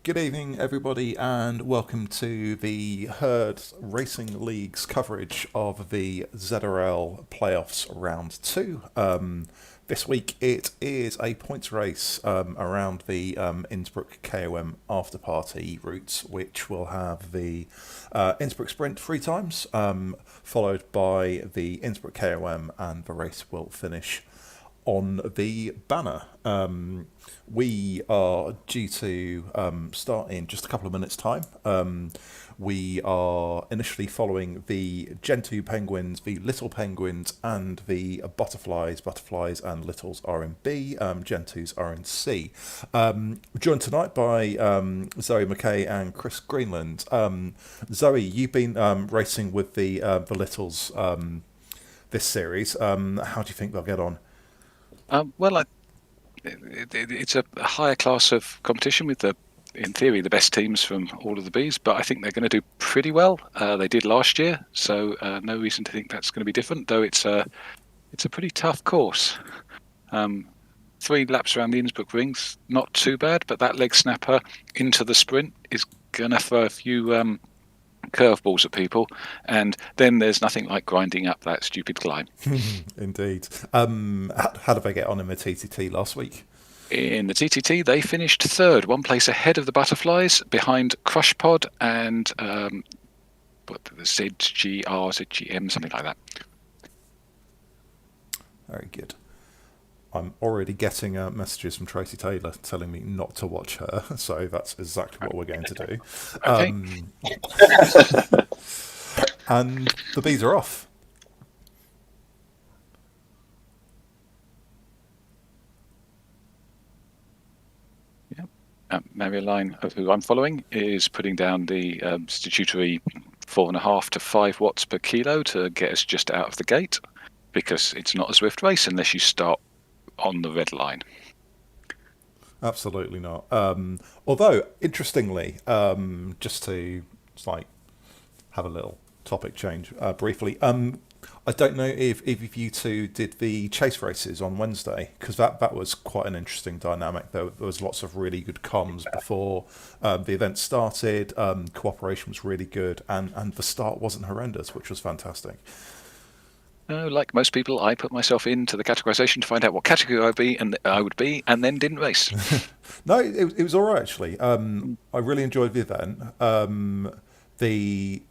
Good evening, everybody, and welcome to the Herd Racing League's coverage of the ZRL Playoffs Round 2. This week it is a points race around the Innsbruck KOM After Party routes, which will have the Innsbruck Sprint 3 times, followed by the Innsbruck KOM, and the race will finish on the banner. We are due to start in just a couple of minutes' time. We are initially following the Gentoo penguins, the little penguins, and the butterflies. Butterflies and littles are in B, Gentoos are in C. Joined tonight by Zoe McKay and Chris Greenland. Zoe, you've been racing with the littles this series. How do you think they'll get on? It's a higher class of competition with in theory, the best teams from all of the Bs, but I think they're going to do pretty well. They did last year, so no reason to think that's going to be different, though it's a pretty tough course. 3 laps around the Innsbruck rings, not too bad, but that leg snapper into the sprint is going to throw a few curveballs at people, and then there's nothing like grinding up that stupid climb. Indeed. How did they get on in the TTT last week? In the TTT, they finished third, 1 place ahead of the Butterflies, behind Crush Pod and the ZGR, ZGM, something like that. Very good. I'm already getting messages from Tracy Taylor telling me not to watch her, so that's exactly what we're going to do. Okay. And the bees are off. Marilyn, who I'm following, is putting down the statutory 4.5 to 5 watts per kilo to get us just out of the gate, because it's not a Zwift race unless you start on the red line. Absolutely not. Although, interestingly, just to have a little topic change briefly, I don't know if you two did the chase races on Wednesday, because that was quite an interesting dynamic. There was lots of really good comms before the event started. Cooperation was really good, and the start wasn't horrendous, which was fantastic. Like most people, I put myself into the categorization to find out what category I would be, and then didn't race. No, it was all right, actually. I really enjoyed the event. The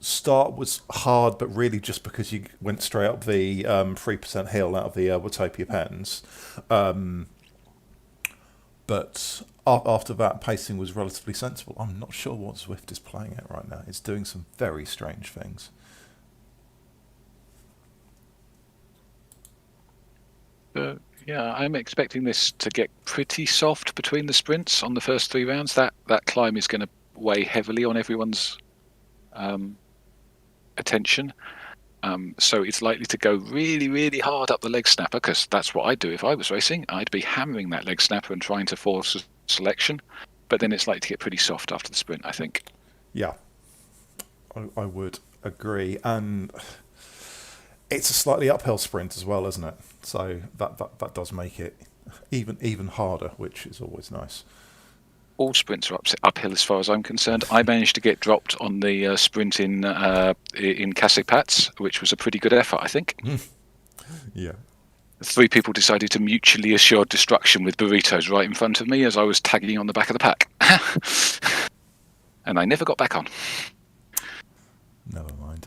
start was hard, but really just because you went straight up the 3% hill out of the Watopia pens. But after that, pacing was relatively sensible. I'm not sure what Zwift is playing at right now. It's doing some very strange things. Yeah, I'm expecting this to get pretty soft between the sprints on the first 3 rounds. That climb is going to weigh heavily on everyone's attention. So it's likely to go really, really hard up the leg snapper, because that's what I'd do if I was racing. I'd be hammering that leg snapper and trying to force a selection. But then it's likely to get pretty soft after the sprint, I think. Yeah, I would agree. And it's a slightly uphill sprint as well, isn't it? So that does make it even harder, which is always nice. All sprints are uphill as far as I'm concerned. I managed to get dropped on the sprint in Kasipats, which was a pretty good effort, I think. Yeah. 3 people decided to mutually assure destruction with burritos right in front of me as I was tagging on the back of the pack. And I never got back on. Never mind.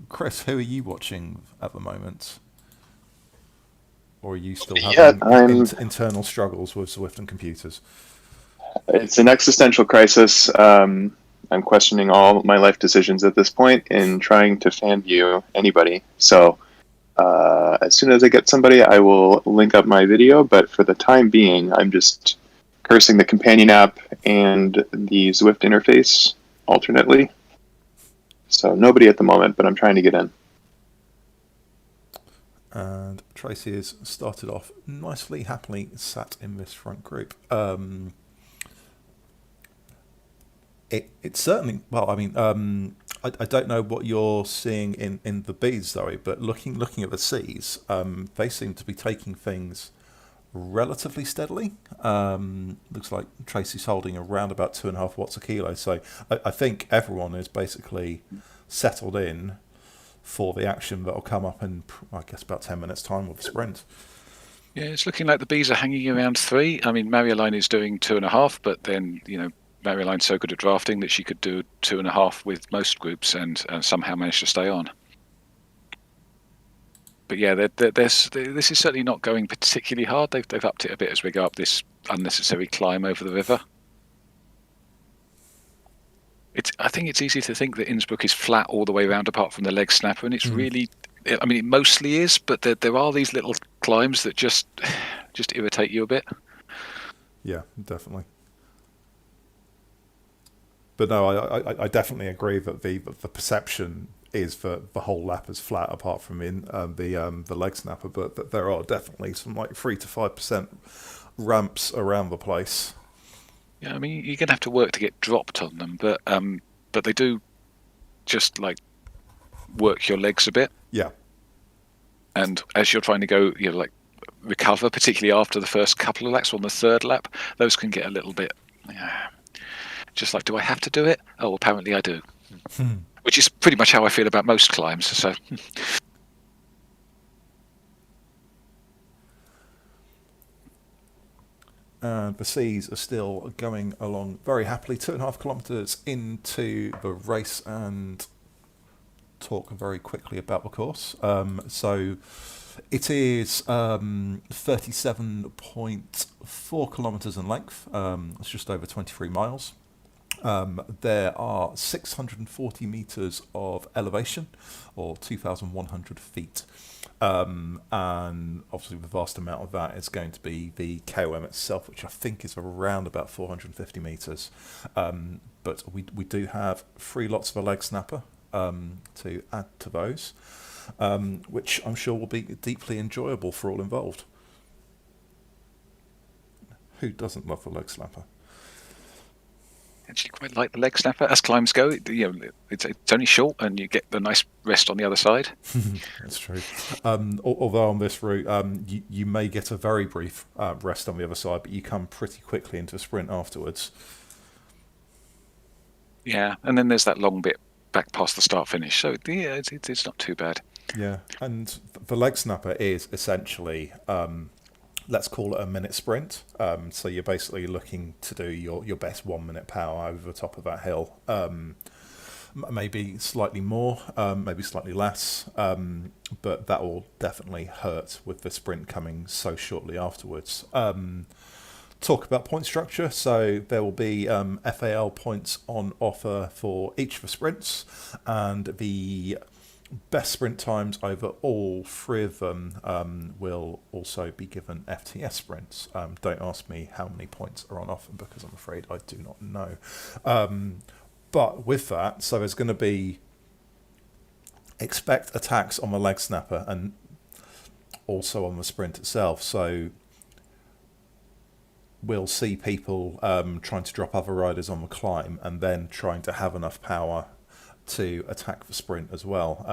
Chris, who are you watching at the moment? Or are you still having internal struggles with Zwift and computers? It's an existential crisis. I'm questioning all my life decisions at this point and trying to fan view anybody. So as soon as I get somebody, I will link up my video. But for the time being, I'm just cursing the companion app and the Zwift interface alternately. So nobody at the moment, but I'm trying to get in. And Tracy has started off nicely, happily sat in this front group. It's certainly, well, I mean, I don't know what you're seeing in the Bs, Zoe, but looking at the Cs, they seem to be taking things relatively steadily. Looks like Tracy's holding around about 2.5 watts a kilo. So I think everyone is basically settled in for the action that will come up in, I guess, about 10 minutes' time with the sprint. Yeah, it's looking like the bees are hanging around 3. I mean, Marioline is doing 2.5, but then, Marioline's so good at drafting that she could do 2.5 with most groups and somehow manage to stay on. But yeah, this is certainly not going particularly hard. They've upped it a bit as we go up this unnecessary climb over the river. I think it's easy to think that Innsbruck is flat all the way around apart from the leg snapper, and it's really, I mean, it mostly is, but there are these little climbs that just irritate you a bit. Yeah, definitely. But no, I definitely agree that the perception is that the whole lap is flat apart from the leg snapper, but there are definitely some like 3 to 5% ramps around the place. Yeah, I mean, you're gonna have to work to get dropped on them, but they do just like work your legs a bit. Yeah. And as you're trying to go, like recover, particularly after the first couple of laps, on the third lap, those can get a little bit, just like, do I have to do it? Oh, apparently I do. Which is pretty much how I feel about most climbs. So. And the seas are still going along very happily, 2.5 kilometres into the race, and talk very quickly about the course. So it is 37.4 kilometres in length. It's just over 23 miles. There are 640 metres of elevation, or 2,100 feet. And obviously the vast amount of that is going to be the KOM itself, which I think is around about 450 metres. But we do have 3 lots of a leg snapper to add to those, which I'm sure will be deeply enjoyable for all involved. Who doesn't love a leg snapper? Actually quite like the leg snapper as climbs go. It's only short and you get the nice rest on the other side. That's true. Although on this route you may get a very brief rest on the other side, but you come pretty quickly into a sprint afterwards. Yeah, and then there's that long bit back past the start finish, so yeah, it's not too bad. Yeah, and the leg snapper is essentially let's call it a minute sprint. So you're basically looking to do your best 1 minute power over the top of that hill. Maybe slightly more, maybe slightly less, but that will definitely hurt with the sprint coming so shortly afterwards. Talk about point structure. So there will be FAL points on offer for each of the sprints, and the best sprint times over all 3 of them will also be given FTS sprints. Don't ask me how many points are on offer, because I'm afraid I do not know. But with that, so there's going to be expect attacks on the leg snapper and also on the sprint itself. So we'll see people trying to drop other riders on the climb and then trying to have enough power to attack the sprint as well.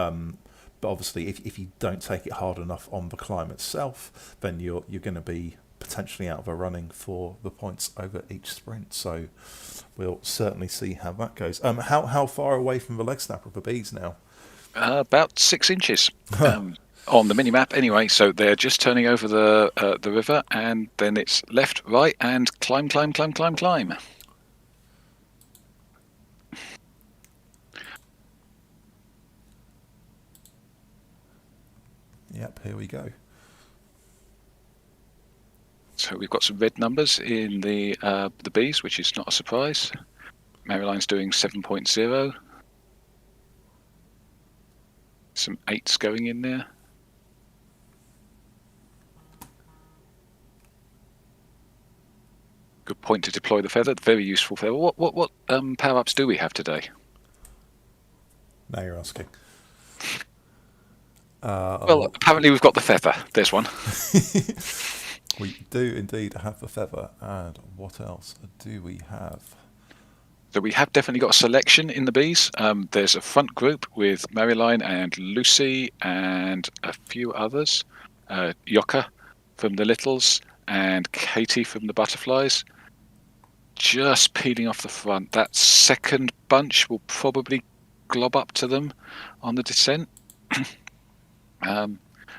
But obviously, if you don't take it hard enough on the climb itself, then you're going to be potentially out of a running for the points over each sprint. So we'll certainly see how that goes. How far away from the leg snapper are the bees now? About 6 inches. On the mini map anyway, so they're just turning over the river, and then it's left, right, and climb. Yep, here we go. So we've got some red numbers in the Bs, which is not a surprise. Maryline's doing 7.0. Some 8s going in there. Good point to deploy the feather. Very useful feather. What power-ups do we have today? Now you're asking. Well, apparently we've got the feather. There's one. We do indeed have the feather. And what else do we have? So we have definitely got a selection in the Bs. There's a front group with Maryline and Lucy and a few others. Yoka from the Littles and Katie from the Butterflies. Just peeling off the front. That second bunch will probably glob up to them on the descent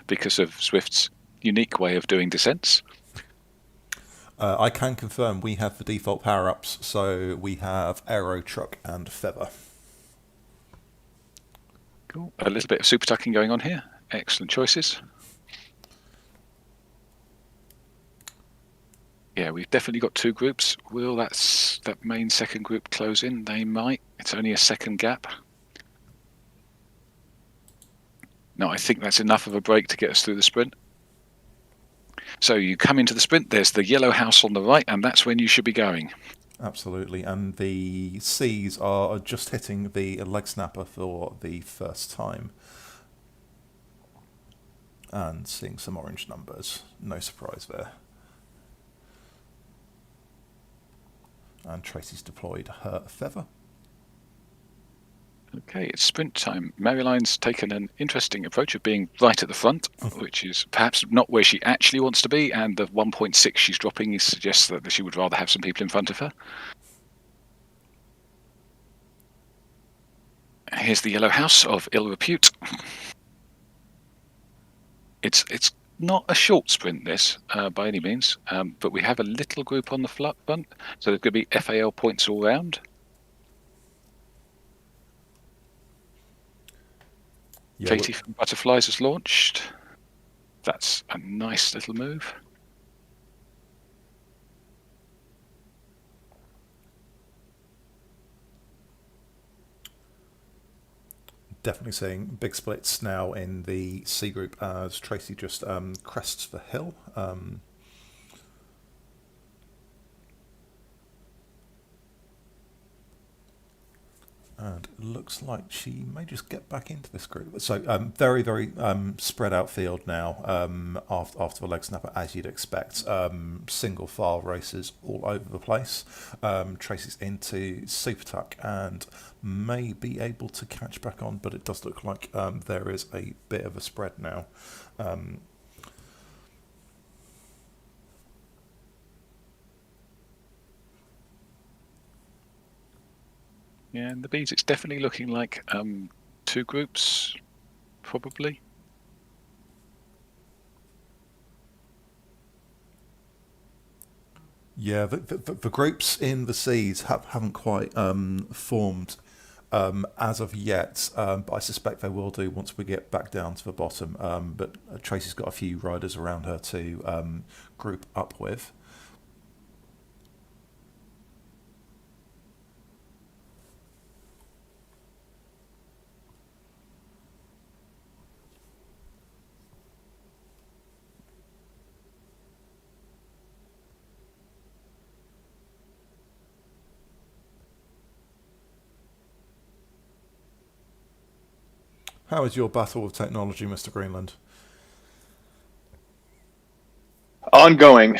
because of Zwift's unique way of doing descents. I can confirm we have the default power-ups, so we have Aero, Truck and Feather. Cool. A little bit of super tucking going on here. Excellent choices. Yeah, we've definitely got two groups. Will that main second group close in? They might. It's only a second gap. No, I think that's enough of a break to get us through the sprint. So you come into the sprint, there's the yellow house on the right, and that's when you should be going. Absolutely, and the C's are just hitting the leg snapper for the first time. And seeing some orange numbers. No surprise there. And Tracy's deployed her Feather. Okay, it's sprint time. Marieline's taken an interesting approach of being right at the front, which is perhaps not where she actually wants to be, and the 1.6 she's dropping suggests that she would rather have some people in front of her. Here's the yellow house of ill repute. It's not a short sprint, this, by any means, but we have a little group on the front, so there's going to be FAL points all round. Yeah, Katie from Butterflies has launched. That's a nice little move. Definitely seeing big splits now in the C group as Tracy just crests the hill. And it looks like she may just get back into this group. So very, very spread out field now after the leg snapper, as you'd expect. Single file races all over the place. Tracy's into super tuck and may be able to catch back on, but it does look like there is a bit of a spread now. Yeah, and the bees, it's definitely looking like two groups, probably. Yeah, the groups in the C's haven't quite formed as of yet, but I suspect they will do once we get back down to the bottom. But Tracy's got a few riders around her to group up with. How is your battle with technology, Mr. Greenland? Ongoing.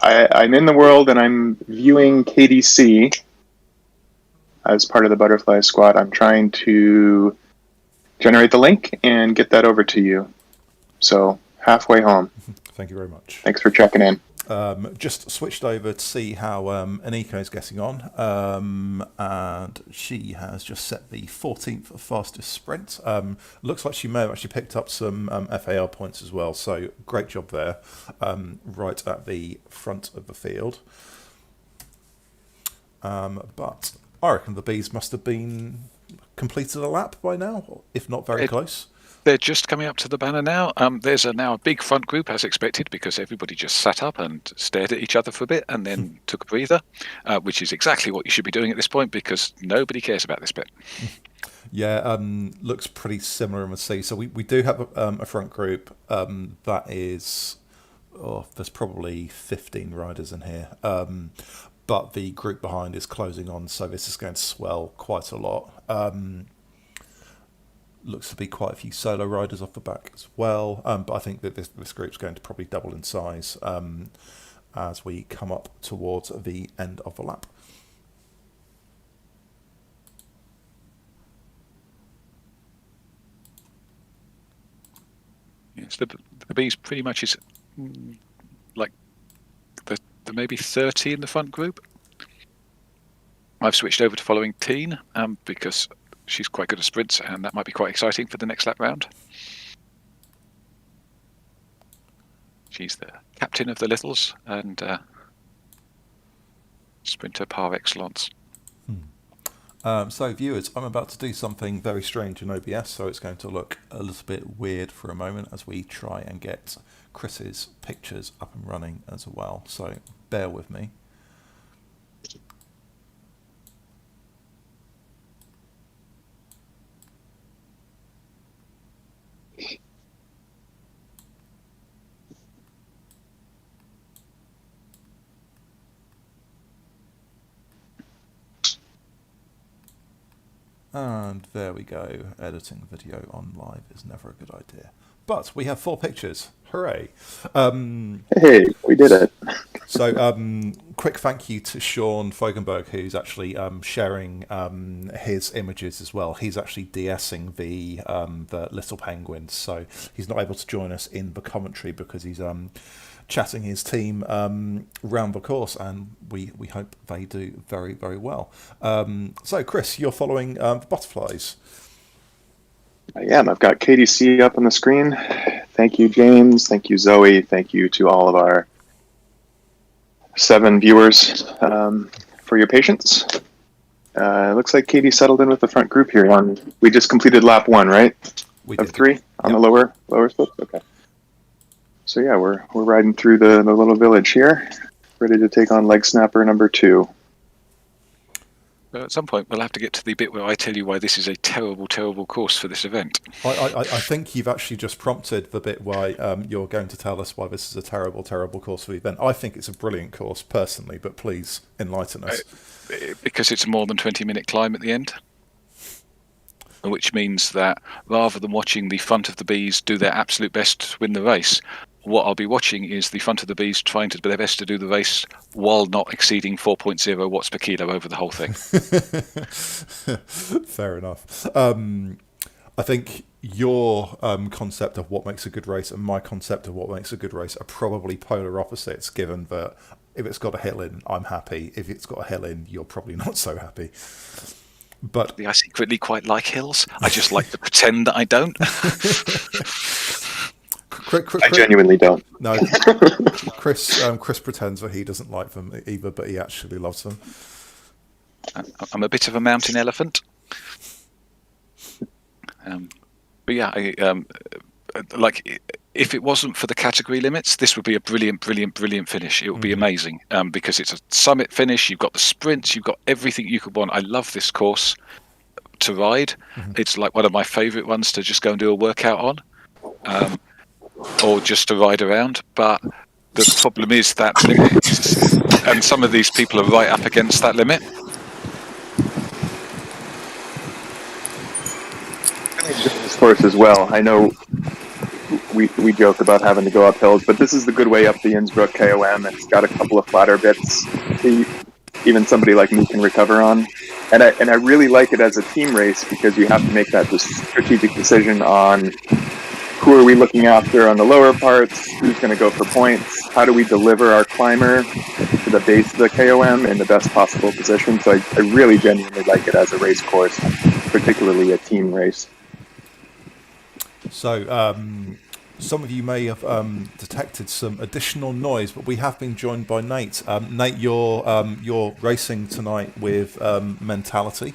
I'm in the world and I'm viewing KDC as part of the Butterfly Squad. I'm trying to generate the link and get that over to you. So halfway home. Thank you very much. Thanks for checking in. Just switched over to see how Aniko is getting on, and she has just set the 14th fastest sprint. Looks like she may have actually picked up some FAL points as well, so great job there, right at the front of the field. But I reckon the bees must have been completed a lap by now, if not very close. They're just coming up to the banner now. There's now a big front group, as expected, because everybody just sat up and stared at each other for a bit and then took a breather, which is exactly what you should be doing at this point because nobody cares about this bit. Yeah, looks pretty similar in the C. So we do have a front group that is, there's probably 15 riders in here. But the group behind is closing on, so this is going to swell quite a lot. Looks to be quite a few solo riders off the back as well, but I think that this group's going to probably double in size as we come up towards the end of the lap. Yes, the bees pretty much is like the maybe 30 in the front group. I've switched over to following Teen because she's quite good at sprints, and that might be quite exciting for the next lap round. She's the captain of the Littles and sprinter par excellence. So viewers, I'm about to do something very strange in OBS, so it's going to look a little bit weird for a moment as we try and get Chris's pictures up and running as well, so bear with me. And there we go. Editing video on live is never a good idea. But we have 4 pictures. Hooray. Hey, we did it. So quick thank you to Sean Fogenberg, who's actually sharing his images as well. He's actually de-essing the Little Penguins, so he's not able to join us in the commentary because he's chatting his team round the course, and we hope they do very, very well. So, Chris, you're following the butterflies. I am. I've got KDC up on the screen. Thank you, James. Thank you, Zoe. Thank you to all of our 7 viewers for your patience. It looks like Katie settled in with the front group here. We just completed lap 1, right? We of did. 3 on the lower split. Okay. So yeah, we're riding through the little village here, ready to take on leg snapper number 2. At some point, we'll have to get to the bit where I tell you why this is a terrible, terrible course for this event. I think you've actually just prompted the bit why you're going to tell us why this is a terrible, terrible course for the event. I think it's a brilliant course personally, but please enlighten us. Because it's a more than 20-minute climb at the end, which means that rather than watching the front of the bees do their absolute best to win the race, what I'll be watching is the front of the bees trying to do their best to do the race while not exceeding 4.0 watts per kilo over the whole thing. Fair enough. I think your concept of what makes a good race and my concept of what makes a good race are probably polar opposites, given that if it's got a hill in, I'm happy. If it's got a hill in, you're probably not so happy. But I secretly quite like hills. I just like to pretend that I don't. I genuinely don't. No, Chris pretends that he doesn't like them either, but he actually loves them. I'm a bit of a mountain elephant. But yeah, like if it wasn't for the category limits, this would be a brilliant, brilliant, brilliant finish. It would be amazing because it's a summit finish. You've got the sprints. You've got everything you could want. I love this course to ride. It's like one of my favourite ones to just go and do a workout on. Or just to ride around, but the problem is that limit, and some of these people are right up against that limit. This course as well. I know we joke about having to go up hills, but this is the good way up the Innsbruck KOM. It's got a couple of flatter bits that even somebody like me can recover on, and I really like it as a team race because you have to make that strategic decision on who are we looking after on the lower parts, who's going to go for points, how do we deliver our climber to the base of the KOM in the best possible position. So I really genuinely like it as a race course, particularly a team race. So some of you may have detected some additional noise, but we have been joined by Nate. Nate, you're racing tonight with Mentality.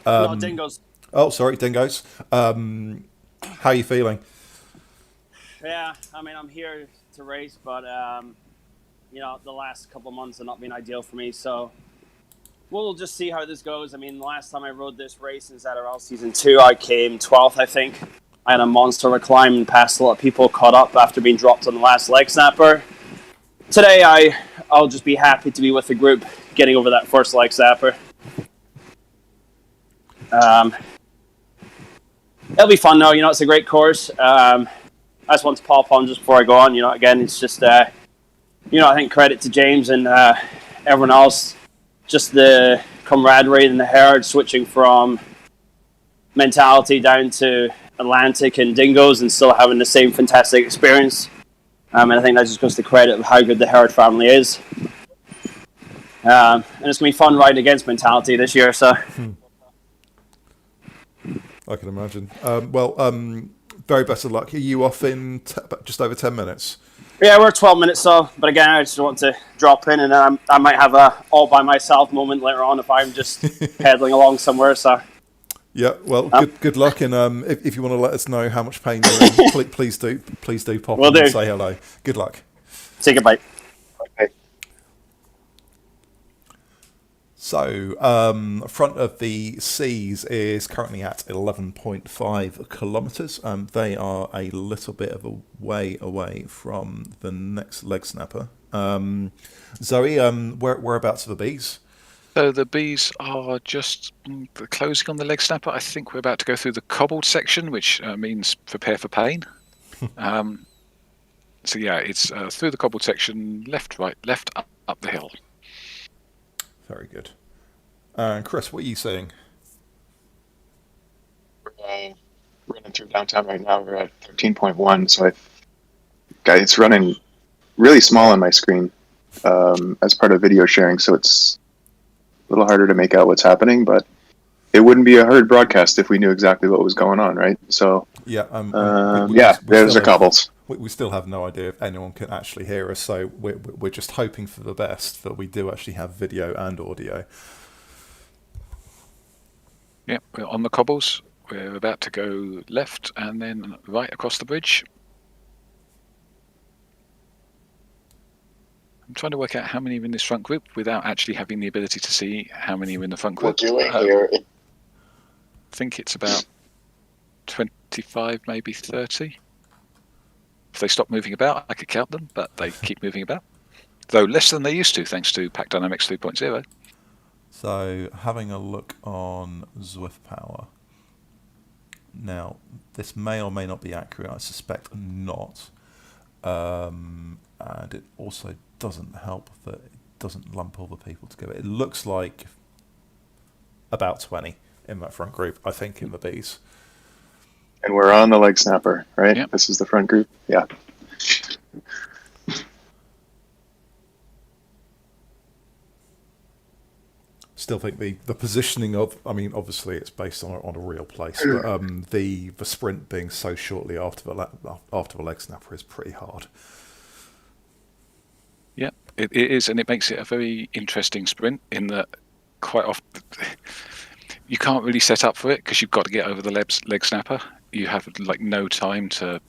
No, Dingoes. Oh, sorry, Dingoes. How are you feeling? Yeah, I mean, I'm here to race, but, you know, the last couple of months have not been ideal for me, so we'll just see how this goes. I mean, the last time I rode this race in ZRL Season 2, I came 12th, I think. I had a monster of a climb and passed a lot of people, caught up after being dropped on the last leg snapper. Today, I'll just be happy to be with the group, getting over that first leg snapper. It'll be fun, though. You know, it's a great course. I just want to pop on just before I go on. You know, again, it's just, you know, I think credit to James and everyone else. Just the camaraderie and the herd switching from Mentality down to Atlantic and Dingoes and still having the same fantastic experience. And I think that just goes to credit of how good the Herd family is. And it's going to be fun riding against Mentality this year. So I can imagine. Very best of luck. Are you off in just over 10 minutes? Yeah, we're 12 minutes so. But again, I just want to drop in, and I might have a all by myself moment later on if I'm just pedaling along somewhere. So yeah, well, good luck, and if you want to let us know how much pain you're in, please do pop in and say hello. Good luck. Take a bite. Okay. So, front of the C's is currently at 11.5 kilometres. They are a little bit of a way away from the next leg snapper. Zoe, whereabouts are the B's? So the B's are just closing on the leg snapper. I think we're about to go through the cobbled section, which means prepare for pain. So yeah, it's through the cobbled section, left, right, left, up the hill. Very good. And Chris, what are you seeing? We're running through downtown right now. We're at 13.1, so it's running really small on my screen as part of video sharing, so it's a little harder to make out what's happening, but it wouldn't be a herd broadcast if we knew exactly what was going on, right? So yeah, there's the cobbles. We still have no idea if anyone can actually hear us, so we're just hoping for the best that we do actually have video and audio. Yeah, we're on the cobbles. We're about to go left and then right across the bridge. I'm trying to work out how many are in this front group without actually having the ability to see how many are in the front group. I think it's about 25, maybe 30. If they stop moving about, I could count them, but they keep moving about. Though less than they used to, thanks to Pack Dynamics 3.0. So, having a look on Zwift Power. Now, this may or may not be accurate. I suspect not. And it also doesn't help that it doesn't lump all the people together. It looks like about 20 in that front group, I think, in the B's. And we're on the leg snapper, right? Yep. This is the front group. Yeah. Still think the positioning of, I mean, obviously it's based on a real place, but the sprint being so shortly after the leg snapper is pretty hard. Yeah, it is, and it makes it a very interesting sprint in that quite often you can't really set up for it because you've got to get over the leg snapper. You have like no time to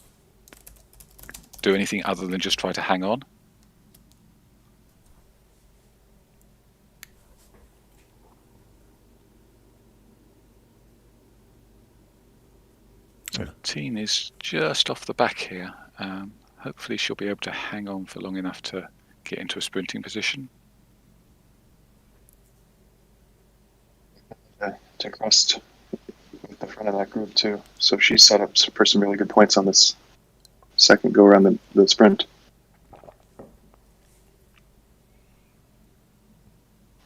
do anything other than just try to hang on. So Teen is just off the back here. Hopefully she'll be able to hang on for long enough to get into a sprinting position. To crust with the front of that group too. So she's set up for some really good points on this second go around the sprint.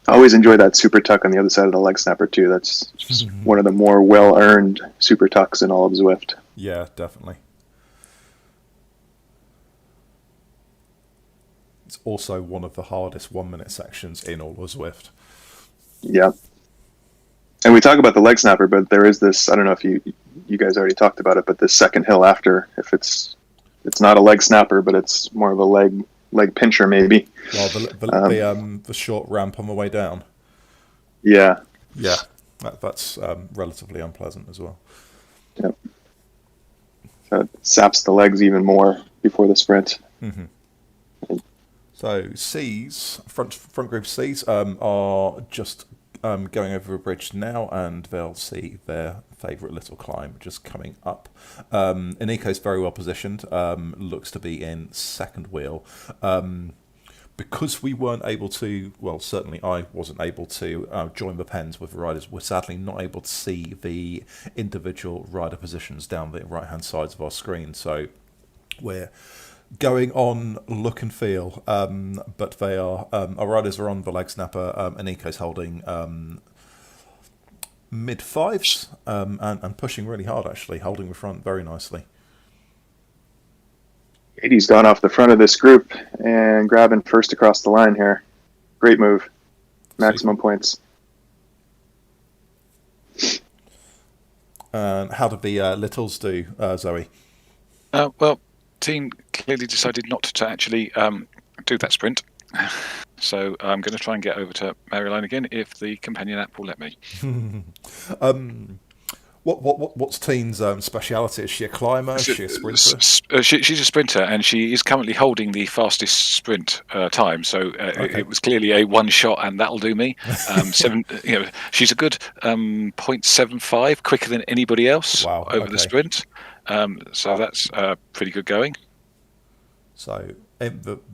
I always enjoy that super tuck on the other side of the leg snapper too. That's just one of the more well-earned super tucks in all of Zwift. Yeah, definitely. It's also one of the hardest 1 minute sections in all of Zwift. Yeah. And we talk about the leg snapper, but there is this, I don't know if you guys already talked about it, but this second hill after, if it's not a leg snapper, but it's more of a leg pincher maybe. Well, the short ramp on the way down. Yeah. Yeah, that's relatively unpleasant as well. Yep. So it saps the legs even more before the sprint. Mm-hmm. So C's, front group C's are just going over a bridge now, and they'll see their favourite little climb just coming up. Iniko's very well positioned, looks to be in second wheel. Because we weren't able to, well, certainly I wasn't able to join the pens with the riders, we're sadly not able to see the individual rider positions down the right-hand sides of our screen, so we're going on look and feel, but they are, our riders are on the leg snapper, Iniko's holding mid-fives and pushing really hard, actually, holding the front very nicely. Katie's gone off the front of this group and grabbing first across the line here. Great move. Maximum points. And how did the Littles do, Zoe? Well, team clearly decided not to actually do that sprint. So I'm going to try and get over to Maryline again if the companion app will let me. What's Teen's speciality? Is she a climber? Is she a sprinter? She's a sprinter, and she is currently holding the fastest sprint time. So it was clearly a one shot, and that'll do me. She's a good 0.75 quicker than anybody else over the sprint. So that's pretty good going. So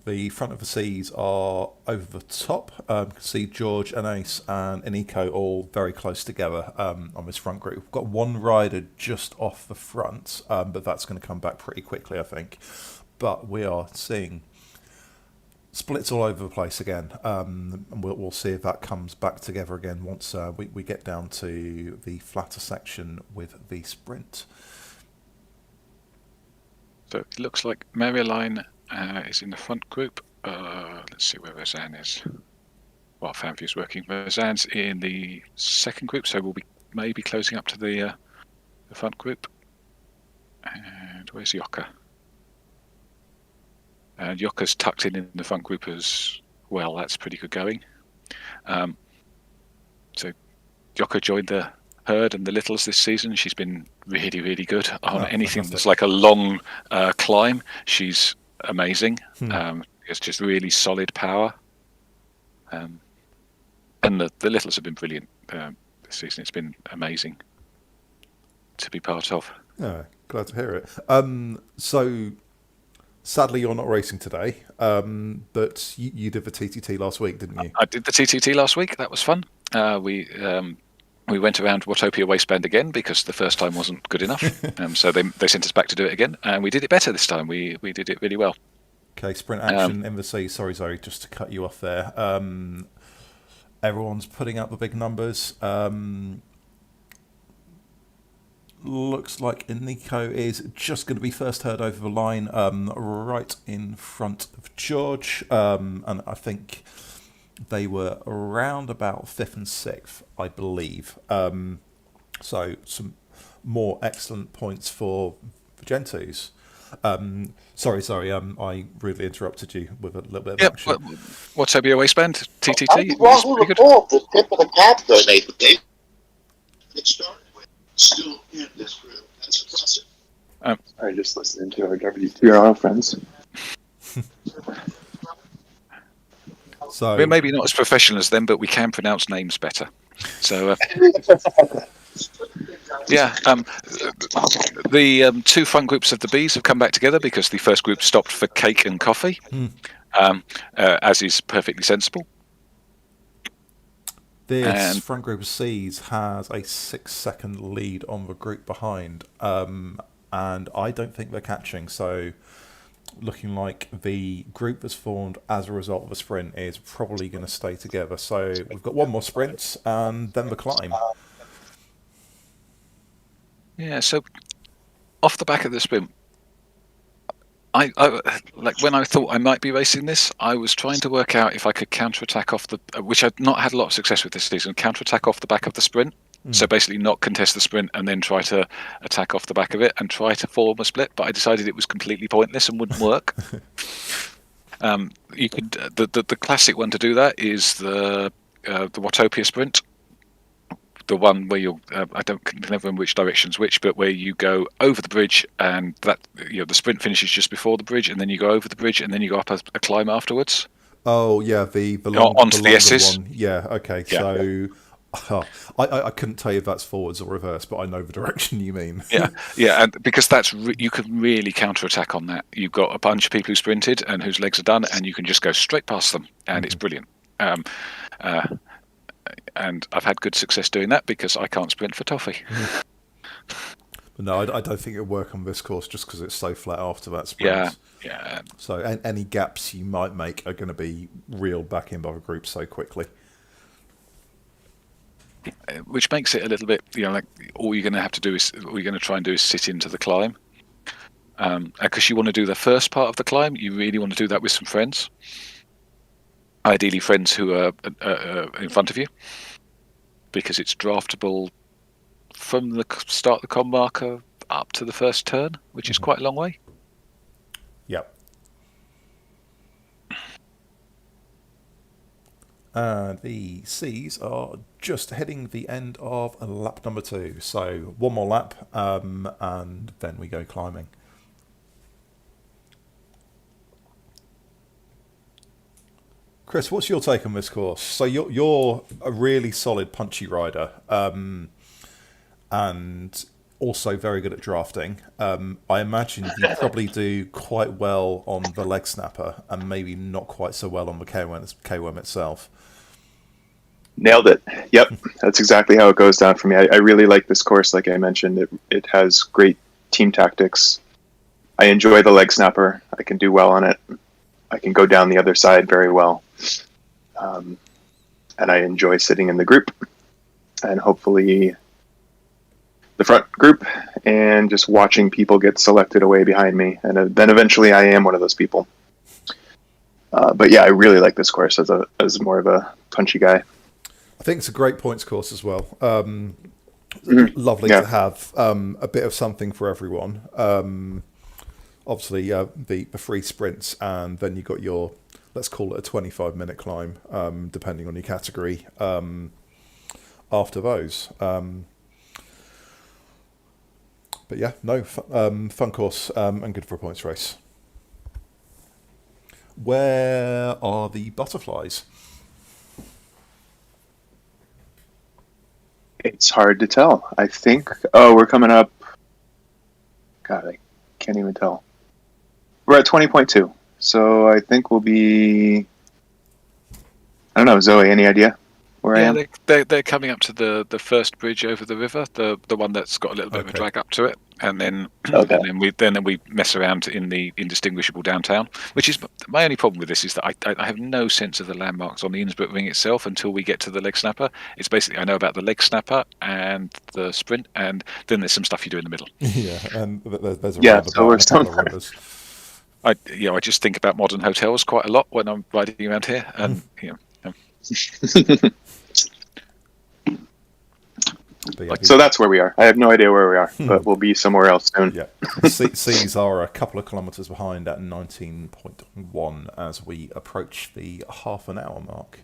the front of the C's are over the top. You can see George and Ace and Iniko all very close together on this front group. We've got one rider just off the front, but that's going to come back pretty quickly, I think. But we are seeing splits all over the place again. And we'll see if that comes back together again once we get down to the flatter section with the sprint. So it looks like Maryline is in the front group. Let's see where Roseanne is. Well, Fanview's working. Roseanne's in the second group, so we'll be maybe closing up to the front group. And where's Yoka? And Yoka's tucked in the front group as well. That's pretty good going. So Yoka joined the herd and the Littles this season. She's been really, really good on anything that's like a long climb. She's amazing. It's just really solid power. And the Littles have been brilliant this season. It's been amazing to be part of. Yeah, glad to hear it. So sadly you're not racing today, but you did the TTT last week, didn't you? I did the TTT last week. That was fun. We went around Watopia Waistband again because the first time wasn't good enough. So they sent us back to do it again, and we did it better this time. We did it really well. Okay, sprint action in the C. Sorry, just to cut you off there. Everyone's putting out the big numbers. Looks like Iniko is just going to be first herd over the line, right in front of George. And I think they were around about 5th and 6th, I believe. So some more excellent points for Gentus. Sorry, I rudely interrupted you with a little bit of action. What's Watopia Waistband? TTT? I wasn't involved. The tip of the cap though, they started with. Still in this group. That's impressive. I'm just listening to our WTRL friends. So we're maybe not as professional as them, but we can pronounce names better. So the two front groups of the Bs have come back together because the first group stopped for cake and coffee, as is perfectly sensible. This front group of C's has a 6-second lead on the group behind, and I don't think they're catching. So looking like the group that's formed as a result of the sprint is probably going to stay together. So we've got one more sprint and then the climb. Yeah, so off the back of the sprint, I like when I thought I might be racing this, I was trying to work out if I could counterattack off the, which I'd not had a lot of success with this season, counterattack off the back of the sprint. So basically not contest the sprint and then try to attack off the back of it and try to form a split. But I decided it was completely pointless and wouldn't work. You could the classic one to do that is the Watopia Sprint. The one where you'll I can never remember which direction's which, but where you go over the bridge and that the sprint finishes just before the bridge, and then you go over the bridge and then you go up a climb afterwards. Oh yeah, the onto the S's. One. Yeah, okay. Yeah. So I couldn't tell you if that's forwards or reverse, but I know the direction you mean. yeah, and because that's you can really counterattack on that. You've got a bunch of people who sprinted and whose legs are done, and you can just go straight past them, and it's brilliant. And I've had good success doing that because I can't sprint for toffee. No, I don't think it'll work on this course just because it's so flat after that sprint. Yeah. So any gaps you might make are going to be reeled back in by the group so quickly. Which makes it a little bit, like all you're going to have to do is, all you're going to try and do is sit into the climb. because you want to do the first part of the climb, you really want to do that with some friends. Ideally, friends who are in front of you, because it's draftable from the start of the KOM marker up to the first turn, which is quite a long way. Yep. And the C's are just heading the end of lap number 2. So one more lap, and then we go climbing. Chris, what's your take on this course? So you're a really solid punchy rider, and also very good at drafting. I imagine you probably do quite well on the leg snapper, and maybe not quite so well on the KOM itself. Nailed it. Yep, that's exactly how it goes down for me. I really like this course. Like I mentioned, it has great team tactics. I enjoy the leg snapper. I can do well on it. I can go down the other side very well. And I enjoy sitting in the group and hopefully the front group and just watching people get selected away behind me. And then eventually I am one of those people. But yeah, I really like this course as more of a punchy guy. I think it's a great points course as well. Lovely to have a bit of something for everyone. Obviously, the free sprints, and then you got your, let's call it a 25-minute climb, depending on your category, after those. But yeah, no, fun course and good for a points race. Where are the butterflies? It's hard to tell. I think, we're coming up. God, I can't even tell. We're at 20.2. So I think we'll be, I don't know, Zoe, any idea where I am? They're coming up to the first bridge over the river, the one that's got a little bit of a drag up to it, and then we mess around in the indistinguishable downtown. Which is my only problem with this, is that I have no sense of the landmarks on the Innsbruck ring itself until we get to the leg snapper. It's basically, I know about the leg snapper and the sprint, and then there's some stuff you do in the middle. Yeah, and there's a so we're still rivers. I just think about modern hotels quite a lot when I'm riding around here, and So that's where we are. I have no idea where we are, but we'll be somewhere else soon. Yeah, C's are a couple of kilometres behind at 19.1 as we approach the half an hour mark.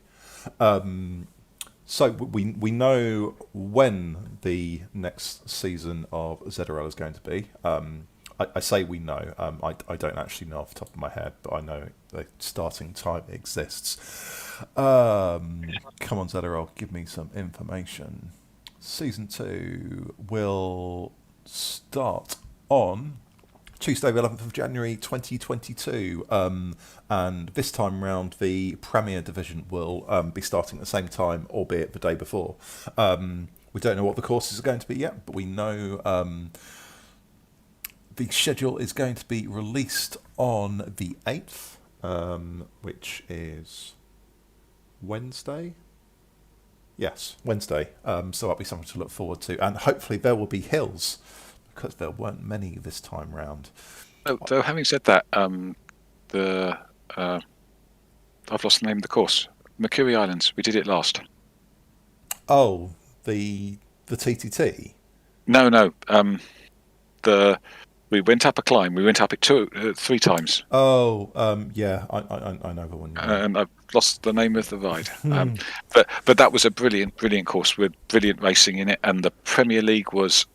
So we know when the next season of ZRL is going to be. I say we know. I don't actually know off the top of my head, but I know the starting time exists. Come on, ZRL, give me some information. Season 2 will start on Tuesday, the 11th of January 2022. And this time round, the Premier Division will be starting at the same time, albeit the day before. We don't know what the courses are going to be yet, but we know the schedule is going to be released on the 8th, which is Wednesday. Yes, Wednesday. So that'll be something to look forward to. And hopefully there will be hills, because there weren't many this time round. So having said that, I've lost the name of the course. Mercury Islands. We did it last. Oh, the TTT? No. We went up a climb. We went up it 3 times. Oh, yeah, I know the one. And I've lost the name of the ride. But that was a brilliant course with brilliant racing in it, and the Premier League was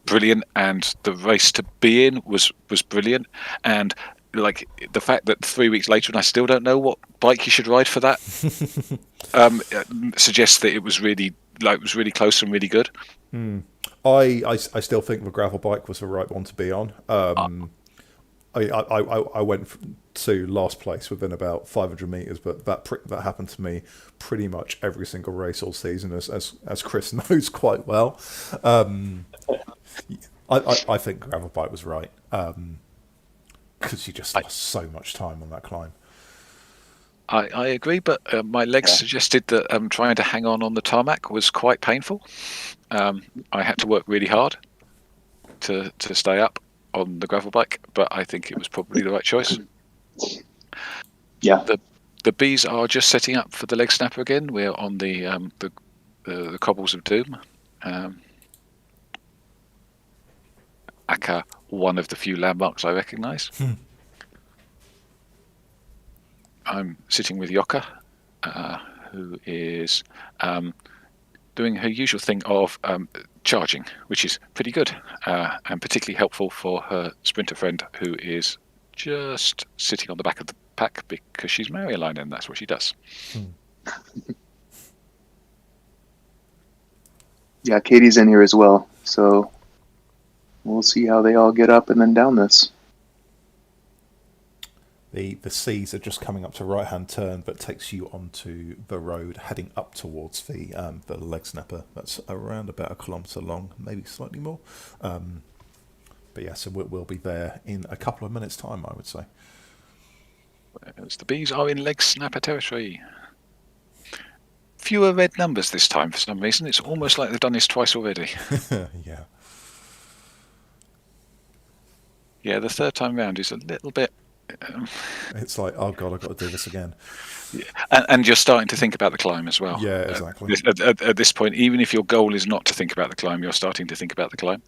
brilliant, and the race to be in was brilliant, and like the fact that 3 weeks later and I still don't know what bike you should ride for that suggests that it was really close and really good. I still think the gravel bike was the right one to be on. I went to last place within about 500 meters, but that happened to me pretty much every single race all season, as Chris knows quite well. I think the gravel bike was right, because you just lost so much time on that climb. I agree, but my legs suggested that trying to hang on the tarmac was quite painful. I had to work really hard to stay up. on the gravel bike, but I think it was probably the right choice. Yeah. The bees are just setting up for the leg snapper again. We're on the cobbles of doom. Aka, one of the few landmarks I recognise. I'm sitting with Yoka, who is doing her usual thing of charging, which is pretty good and particularly helpful for her sprinter friend, who is just sitting on the back of the pack because she's Maryline and that's what she does. Yeah, Katie's in here as well, so we'll see how they all get up and then down this. The C's are just coming up to right-hand turn, but takes you onto the road heading up towards the leg snapper. That's around about 1 kilometre long, maybe slightly more. But yeah, so we'll be there in a couple of minutes' time, I would say. Whereas the bees are in leg snapper territory. Fewer red numbers this time for some reason. It's almost like they've done this twice already. Yeah. Yeah, the third time round is a little bit... it's like, oh God, I've got to do this again. Yeah. And you're starting to think about the climb as well. Yeah, exactly. At this point, even if your goal is not to think about the climb, you're starting to think about the climb.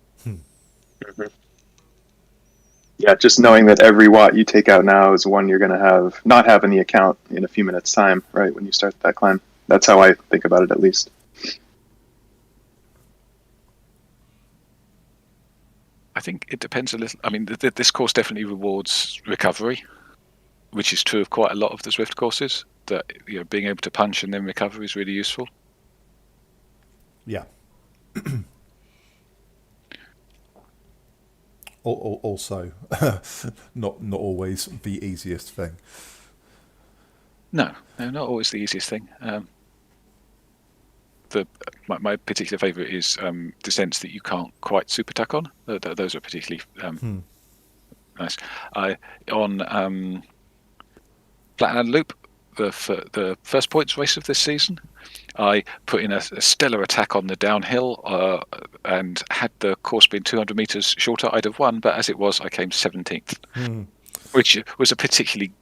Yeah, just knowing that every watt you take out now is one you're going to not have in the account in a few minutes' time, right, when you start that climb. That's how I think about it, at least. I think it depends a little. I mean, this course definitely rewards recovery, which is true of quite a lot of the Zwift courses. That being able to punch and then recover is really useful. Yeah. Also, not always the easiest thing. No, not always the easiest thing. My particular favourite is descents that you can't quite super tuck on. Those are particularly nice. On Flatland Loop, the first points race of this season, I put in a stellar attack on the downhill, and had the course been 200 metres shorter, I'd have won. But as it was, I came 17th, which was a particularly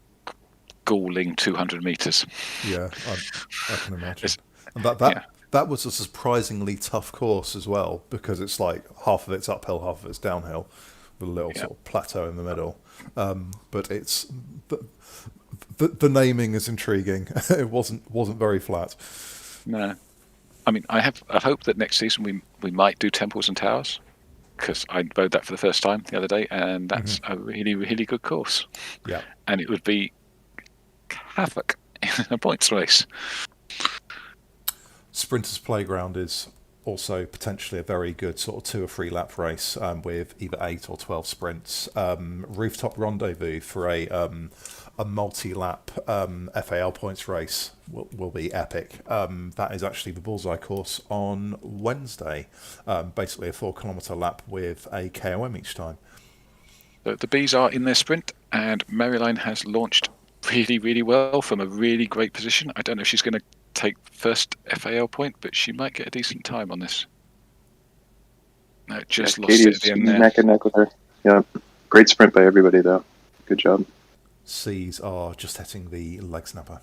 galling 200 metres. Yeah, I can imagine. And that was a surprisingly tough course as well, because it's like half of it's uphill, half of it's downhill, with a little sort of plateau in the middle. But it's the naming is intriguing. It wasn't very flat. No, I mean, I have a hope that next season we might do temples and towers, because I rode that for the first time the other day, and that's a really, really good course. Yeah, and it would be havoc in a points race. Sprinters Playground is also potentially a very good sort of 2 or 3 lap race with either 8 or 12 sprints. Rooftop Rendezvous for a multi-lap FAL points race will be epic. That is actually the Bullseye course on Wednesday. Basically a 4-kilometre lap with a KOM each time. The bees are in their sprint, and Maryline has launched really, really well from a really great position. I don't know if she's going to take first FAL point, but she might get a decent time on this. No, just lost it at the end there. Neck and neck with her. Yeah, great sprint by everybody though. Good job. C's are just hitting the leg snapper.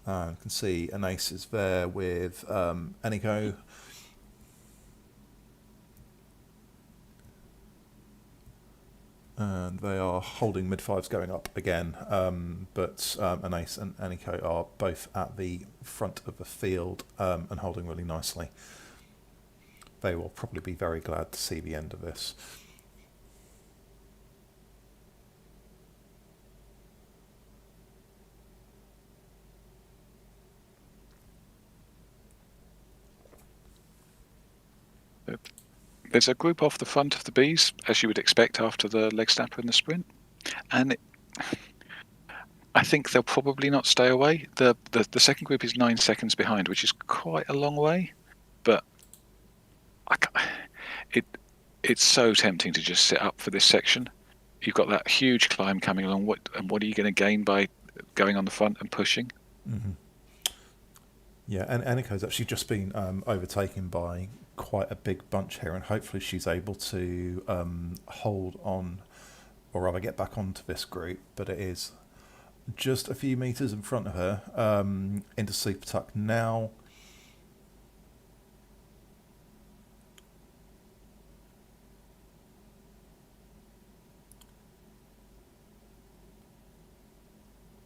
And you can see Anais is there with Eniko. And they are holding mid-5s going up again, but Anais and Eniko are both at the front of the field and holding really nicely. They will probably be very glad to see the end of this. There's a group off the front of the bees, as you would expect after the leg snapper and the sprint, and I think they'll probably not stay away. The second group is 9 seconds behind, which is quite a long way, but it's so tempting to just sit up for this section. You've got that huge climb coming along. What are you going to gain by going on the front and pushing? Mm-hmm. Yeah, and Eniko's actually just been overtaken by quite a big bunch here, and hopefully she's able to hold on, or rather get back onto this group. But it is just a few metres in front of her, into Super Tuck now.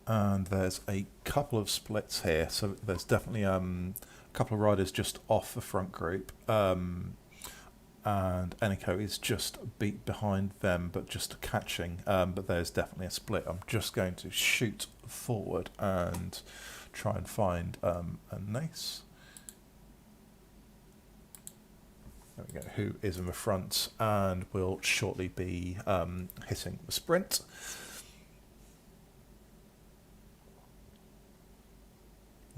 And there's a couple of splits here, so there's definitely a couple of riders just off the front group, and Eniko is just beat behind them, but just catching. But there's definitely a split. I'm just going to shoot forward and try and find a Nace. There we go. Who is in the front and will shortly be hitting the sprint.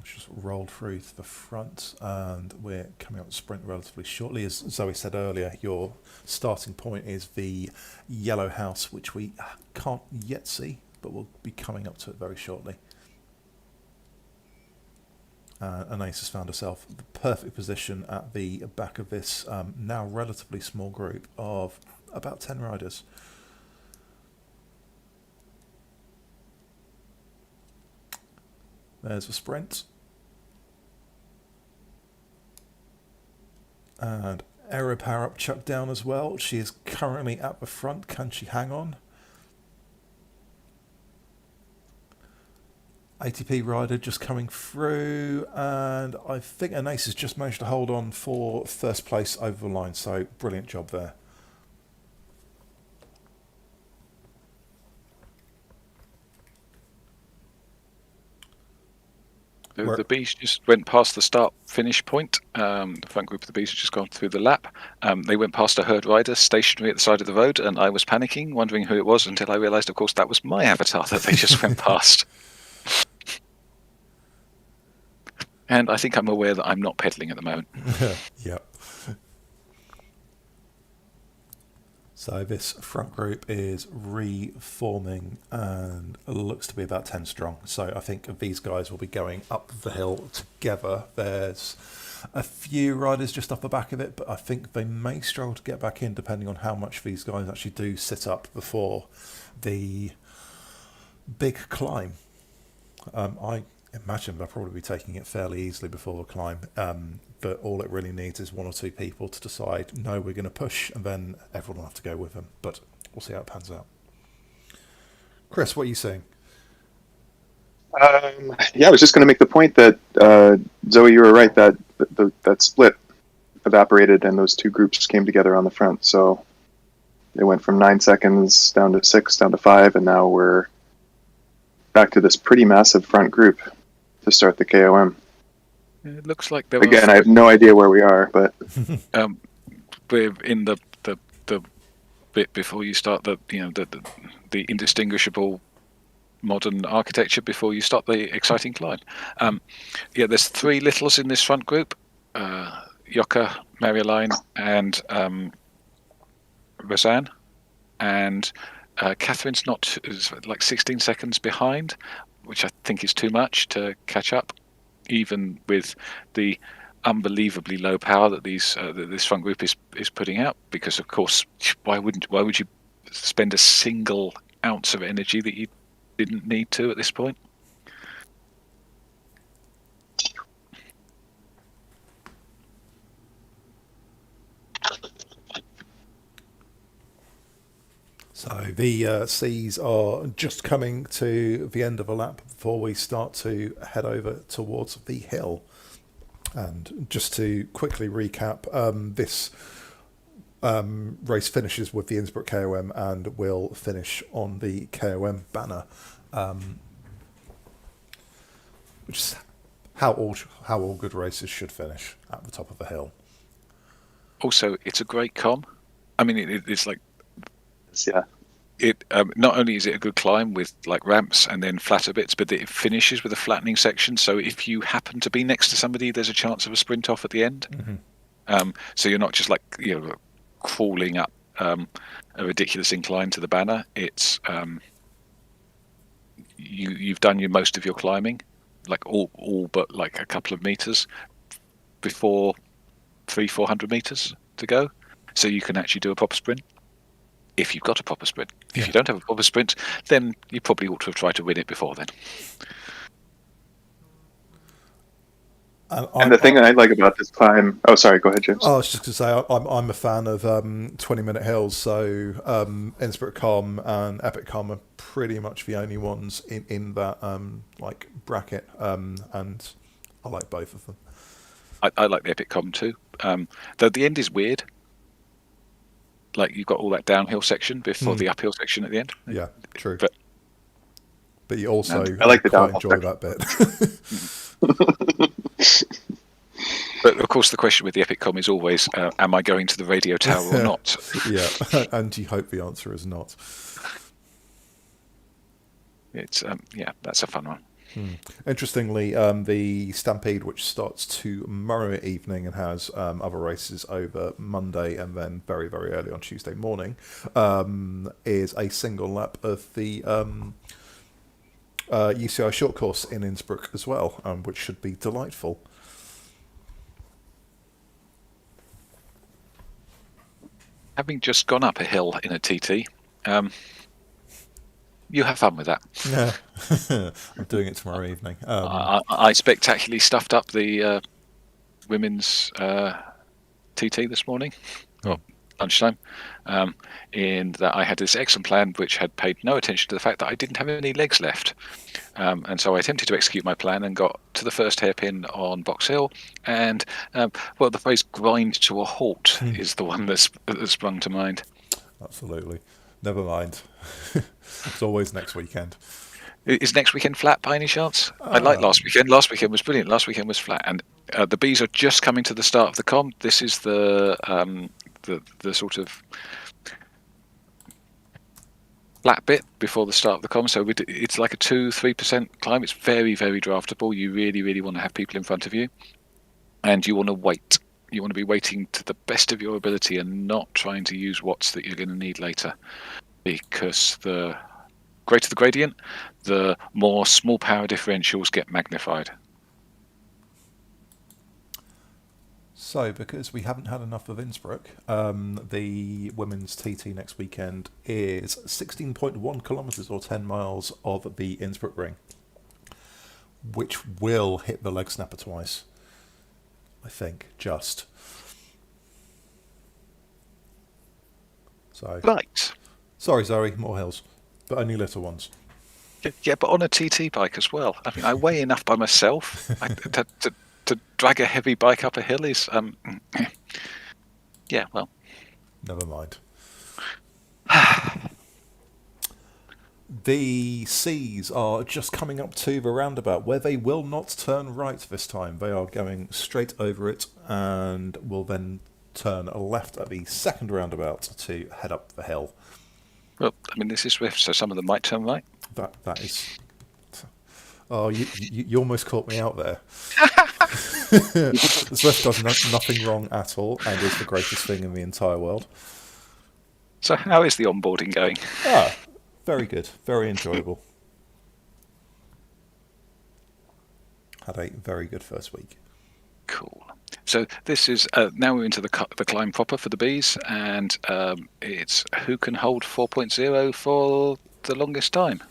Just rolled through to the front, and we're coming up the sprint relatively shortly. As Zoe said earlier, your starting point is the yellow house, which we can't yet see, but we'll be coming up to it very shortly. Anais has found herself the perfect position at the back of this now relatively small group of about 10 riders. There's a sprint. And aero power up chucked down as well. She is currently at the front. Can she hang on? ATP rider just coming through, and I think Anais has just managed to hold on for first place over the line, so brilliant job there. The bees just went past the start-finish point. The front group of the bees had just gone through the lap. They went past a herd rider stationary at the side of the road, and I was panicking, wondering who it was, until I realised, of course, that was my avatar that they just went past. And I think I'm aware that I'm not pedalling at the moment. Yep. So this front group is reforming and looks to be about 10 strong. So I think these guys will be going up the hill together. There's a few riders just off the back of it, but I think they may struggle to get back in depending on how much these guys actually do sit up before the big climb. I imagine they'll probably be taking it fairly easily before the climb, but all it really needs is one or two people to decide, no, we're going to push, and then everyone will have to go with them. But we'll see how it pans out. Chris, what are you saying? Yeah, I was just going to make the point that Zoe, you were right, that that split evaporated and those two groups came together on the front. So they went from 9 seconds down to 6, down to 5, and now we're back to this pretty massive front group to start the KOM. It looks like there Again, I have no idea where we are, but we're in the bit before you start the indistinguishable modern architecture before you start the exciting climb. Yeah, there's 3 littles in this front group: Jokka, Marjolein, and Roseanne, and Catherine's is like 16 seconds behind, which I think is too much to catch up, even with the unbelievably low power that this front group is putting out. Because of course, why would you spend a single ounce of energy that you didn't need to at this point? So the C's are just coming to the end of a lap before we start to head over towards the hill. And just to quickly recap, this race finishes with the Innsbruck KOM and will finish on the KOM banner, which is how all good races should finish, at the top of the hill. Also, it's a great KOM. I mean, it's like, yeah. It not only is it a good climb with like ramps and then flatter bits, but it finishes with a flattening section. So if you happen to be next to somebody, there's a chance of a sprint off at the end. Mm-hmm. So you're not just like crawling up a ridiculous incline to the banner. It's you've done most of your climbing, like all but like a couple of meters before 300-400 meters to go, so you can actually do a proper sprint. If you've got a proper sprint. If you don't have a proper sprint, then you probably ought to have tried to win it before then. And the thing I like about this climb... Oh, sorry, go ahead, James. I was just going to say, I'm a fan of 20-minute hills, so Innsbruck KOM and Epic KOM are pretty much the only ones in that bracket, and I like both of them. I like the Epic KOM too. Though the end is weird. Like, you've got all that downhill section before the uphill section at the end. Yeah, true. But you also I like the quite downhill enjoy that bit. But of course, the question with the Epic KOM is always, am I going to the radio tower or not? Yeah, and you hope the answer is not. It's that's a fun one. Interestingly, the Stampede, which starts tomorrow evening and has other races over Monday and then very, very early on Tuesday morning, is a single lap of the UCI short course in Innsbruck as well, which should be delightful. Having just gone up a hill in a TT, you have fun with that. Yeah, I'm doing it tomorrow evening. I spectacularly stuffed up the women's TT this morning, lunchtime, in that I had this excellent plan which had paid no attention to the fact that I didn't have any legs left. And so I attempted to execute my plan and got to the first hairpin on Box Hill. And, the phrase grind to a halt is the one that sprung to mind. Absolutely. Never mind. It's always next weekend. Is next weekend flat by any chance? I like last weekend. Last weekend was brilliant. Last weekend was flat. And the bees are just coming to the start of the KOM. This is the sort of flat bit before the start of the KOM. So it's like a 2-3% climb. It's very, very draftable. You really, really want to have people in front of you. And you want to wait. You want to be waiting to the best of your ability and not trying to use watts that you're going to need later. Because the greater the gradient, the more small power differentials get magnified. So, because we haven't had enough of Innsbruck, the women's TT next weekend is 16.1 kilometres or 10 miles of the Innsbruck ring, which will hit the leg snapper twice. I think, just. So. Right. Sorry, Zoe, more hills, but only little ones. Yeah, but on a TT bike as well. I mean, I weigh enough by myself to drag a heavy bike up a hill is, yeah, well. Never mind. The C's are just coming up to the roundabout where they will not turn right this time. They are going straight over it and will then turn left at the second roundabout to head up the hill. Well, I mean, this is Zwift, so some of them might turn right. That is... Oh, you almost caught me out there. Zwift does nothing wrong at all and is the greatest thing in the entire world. So how is the onboarding going? Very good. Very enjoyable. Had a very good first week. Cool. So this is now we're into the climb proper for the bees, and it's who can hold 4.0 for the longest time.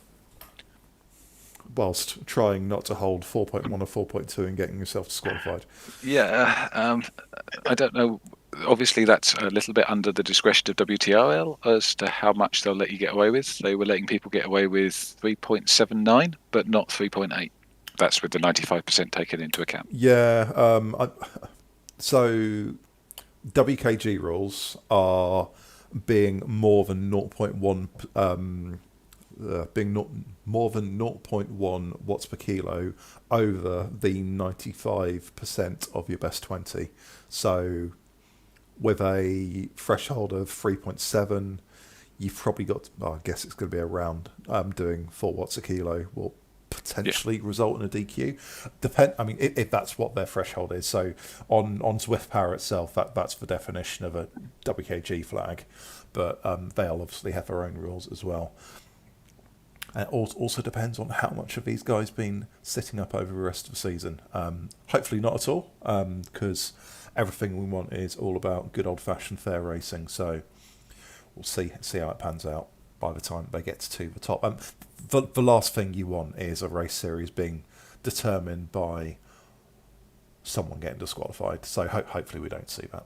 Whilst trying not to hold 4.1 or 4.2 and getting yourself disqualified. Yeah, I don't know. Obviously, that's a little bit under the discretion of WTRL as to how much they'll let you get away with. They were letting people get away with 3.79, but not 3.8. That's with the 95% taken into account. Yeah. So WKG rules are being more than 0.1 more than 0.1 watts per kilo over the 95% of your best 20. So with a threshold of 3.7, you've probably got, I guess it's going to be around doing 4 watts a kilo will potentially result in a DQ. I mean, if that's what their threshold is. So on Zwift Power itself, that's the definition of a WKG flag, but they'll obviously have their own rules as well. And it also depends on how much of these guys been sitting up over the rest of the season. Hopefully not at all, because everything we want is all about good old-fashioned fair racing. So we'll see how it pans out by the time they get to the top. The last thing you want is a race series being determined by someone getting disqualified. So hopefully we don't see that.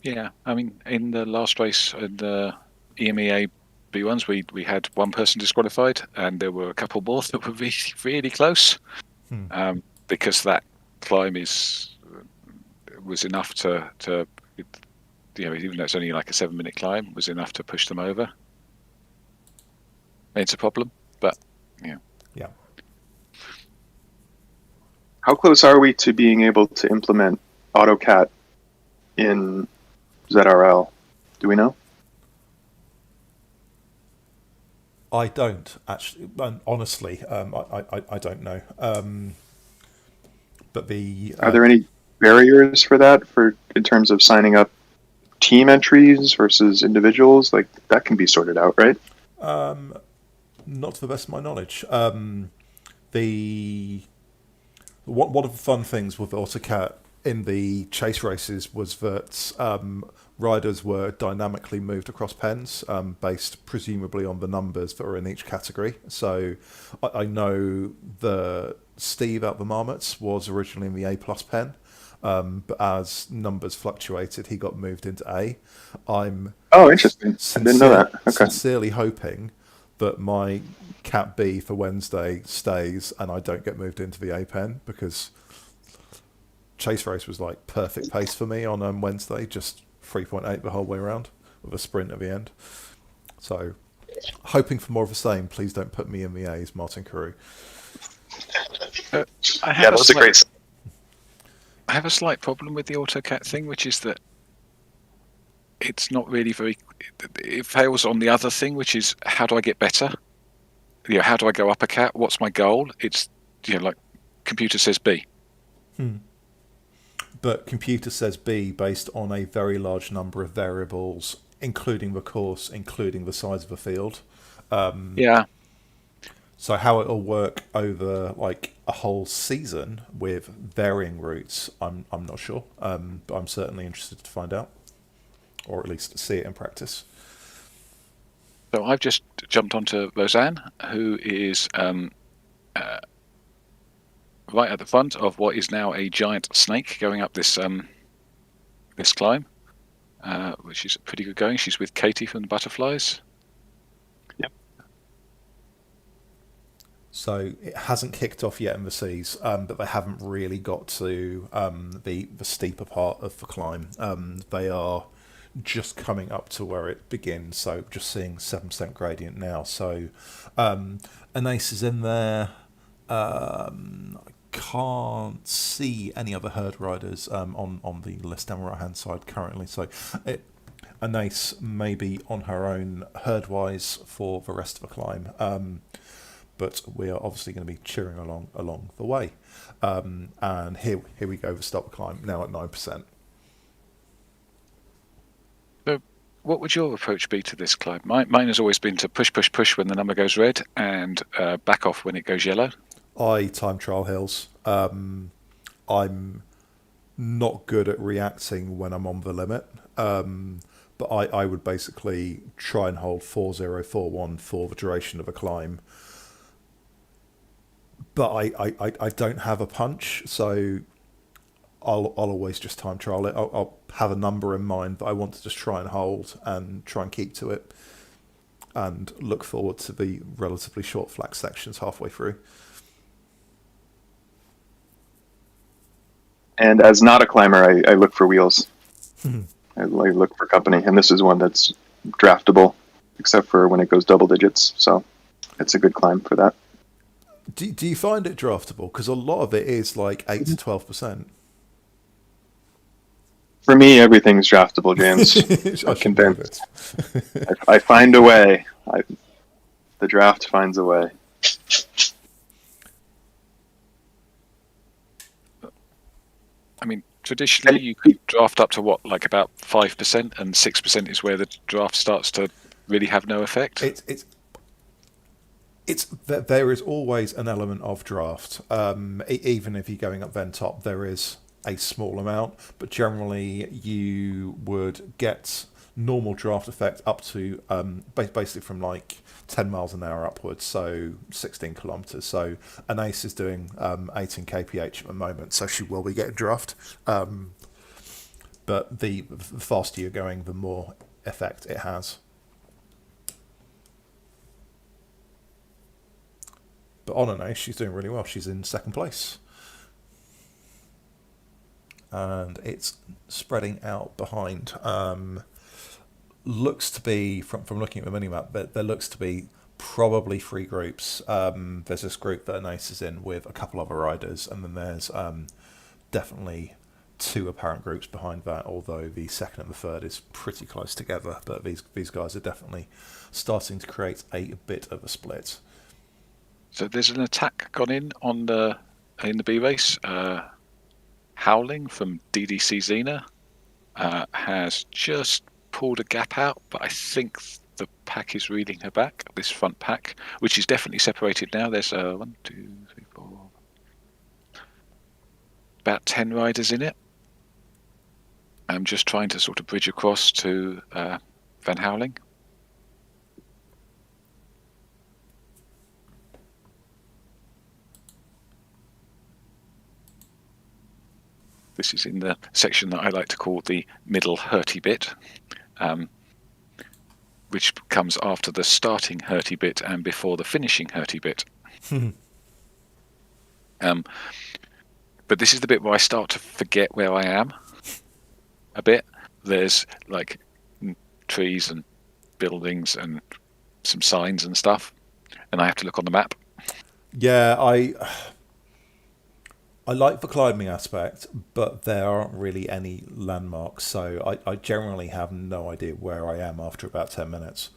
Yeah, I mean, in the last race in the EMEA B1s, we had one person disqualified, and there were a couple more that were really, really close, because that climb was enough to even though it's only like a 7-minute climb, was enough to push them over. It's a problem, but yeah. How close are we to being able to implement AutoCAT in ZRL? Do we know? I don't actually. Honestly, I don't know. But are there any barriers for that? In terms of signing up team entries versus individuals, like that can be sorted out, right? Not to the best of my knowledge. One of the fun things with AutoCAT in the chase races was that riders were dynamically moved across pens, based presumably on the numbers that are in each category. So I know the Steve out the Marmots was originally in the A+ pen, but as numbers fluctuated, he got moved into A. Interesting. I didn't know that. Okay. Sincerely hoping that my Cat B for Wednesday stays and I don't get moved into the A pen, because chase race was like perfect pace for me on Wednesday, just 3.8 the whole way around with a sprint at the end. So hoping for more of the same. Please don't put me in the A's, Martin Carew. That was a great. I have a slight problem with the AutoCAT thing, which is that it's not really it fails on the other thing, which is how do I get better? How do I go up a cat? What's my goal? It's like computer says B. But computer says B based on a very large number of variables, including the course, including the size of the field. So how it'll work over like a whole season with varying routes, I'm not sure. But I'm certainly interested to find out, or at least see it in practice. So I've just jumped onto Roseanne, who is right at the front of what is now a giant snake going up this this climb, which is pretty good going. She's with Katie from the Butterflies. Yep. So it hasn't kicked off yet in the seas, but they haven't really got to the steeper part of the climb. They are just coming up to where it begins, so just seeing 7% gradient now. So Anais is in there. I can't see any other herd riders on the list down the right hand side currently. So Anais may be on her own herd wise for the rest of the climb. But we are obviously going to be cheering along the way. And here we go, the stop climb now at 9%. So what would your approach be to this climb? Mine has always been to push when the number goes red and back off when it goes yellow. I time trial hills. I'm not good at reacting when I'm on the limit. But I would basically try and hold 4041 for the duration of a climb. But I don't have a punch, so I'll always just time trial it. I'll have a number in mind that I want to just try and hold and try and keep to it, and look forward to the relatively short flat sections halfway through. And as not a climber, I look for wheels. I look for company, and this is one that's draftable, except for when it goes double digits. So it's a good climb for that. Do you find it draftable? Because a lot of it is like 8 to 12%. For me, everything's draftable, James. I'm convinced. I find a way. The draft finds a way. I mean, traditionally, you could draft up to what, like about 5%, and 6% is where the draft starts to really have no effect. There is always an element of draft. Even if you're going up then top, there is a small amount, but generally you would get normal draft effect up to basically from like 10 miles an hour upwards, so 16 kilometers. So an ace is doing 18 kph at the moment, so she will be getting draft. But the faster you're going, the more effect it has. But on an ace, she's doing really well. She's in second place. And it's spreading out behind. Looks to be, from looking at the minimap, but there looks to be probably 3 groups. There's this group that an ace is in with a couple other riders, and then there's definitely 2 apparent groups behind that, although the second and the third is pretty close together. But these guys are definitely starting to create a bit of a split. So there's an attack gone in the B race. Howling from DDC Xena has just pulled a gap out, but I think the pack is reading her back, this front pack, which is definitely separated now. There's 1, 2, 3, 4, about 10 riders in it. I'm just trying to sort of bridge across to Van Howling. This is in the section that I like to call the middle hurty bit, which comes after the starting hurty bit and before the finishing hurty bit. But this is the bit where I start to forget where I am a bit. There's like trees and buildings and some signs and stuff, and I have to look on the map. Yeah, I like the climbing aspect, but there aren't really any landmarks, so I generally have no idea where I am after about 10 minutes.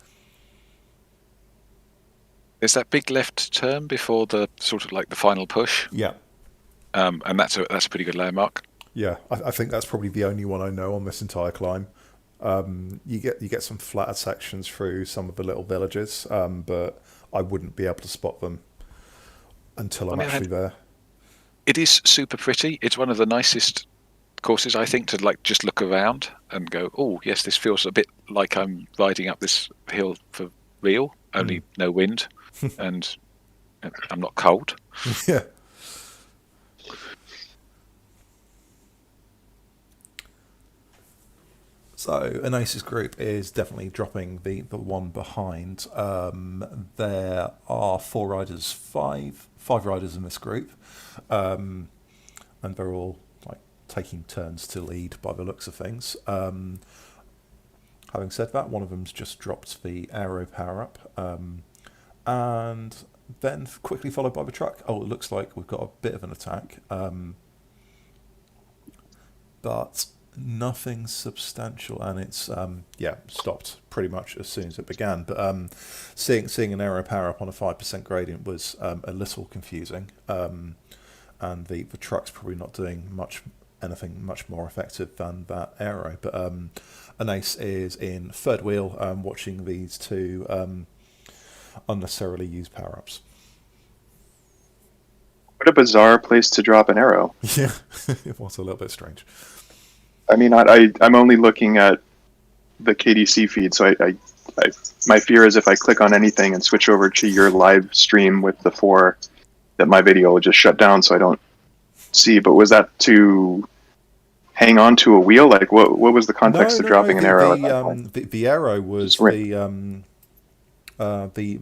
There's that big left turn before the sort of like the final push. Yeah. And that's a pretty good landmark. Yeah, I think that's probably the only one I know on this entire climb. You get some flatter sections through some of the little villages, but I wouldn't be able to spot them until I'm actually there. It is super pretty. It's one of the nicest courses, I think, to like just look around and go, oh yes, this feels a bit like I'm riding up this hill for real, only no wind, and I'm not cold. Yeah. So Anace's group is definitely dropping the one behind. There are 4 riders, five riders in this group, and they're all like taking turns to lead by the looks of things. Having said that, one of them's just dropped the aero power up, and then quickly followed by the truck. Oh, it looks like we've got a bit of an attack, but nothing substantial, and it's stopped pretty much as soon as it began. But seeing an aero power up on a 5% gradient was a little confusing, and the truck's probably not doing anything much more effective than that aero. But an ace is in third wheel, watching these 2 unnecessarily used power ups. What a bizarre place to drop an arrow. Yeah, it was a little bit strange. I mean, I'm only looking at the KDC feed, so I my fear is if I click on anything and switch over to your live stream with the 4, that my video will just shut down, so I don't see. But was that to hang on to a wheel? Like, what was the context of dropping an arrow? The arrow was the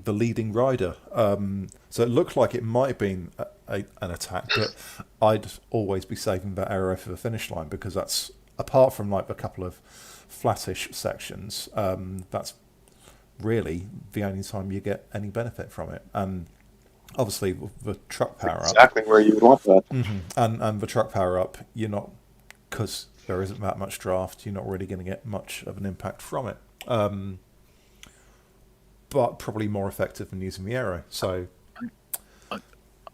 leading rider. So it looked like it might have been an attack, but I'd always be saving that arrow for the finish line, because that's, apart from like a couple of flattish sections, that's really the only time you get any benefit from it. And obviously the truck power up, exactly where you would want that. And the truck power up, you're not, because there isn't that much draft, you're not really going to get much of an impact from it. But probably more effective than using the arrow. So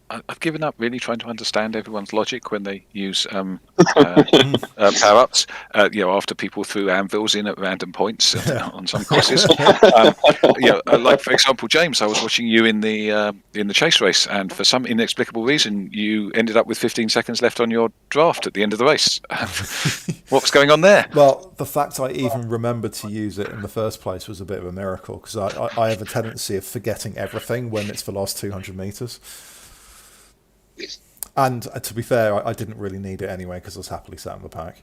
I've given up really trying to understand everyone's logic when they use power-ups. After people threw anvils in at random points on some courses. Like for example, James, I was watching you in the chase race, and for some inexplicable reason, you ended up with 15 seconds left on your draft at the end of the race. What was going on there? Well, the fact I even remembered to use it in the first place was a bit of a miracle, because I have a tendency of forgetting everything when it's the last 200 metres. And to be fair, I didn't really need it anyway, because I was happily sat in the pack.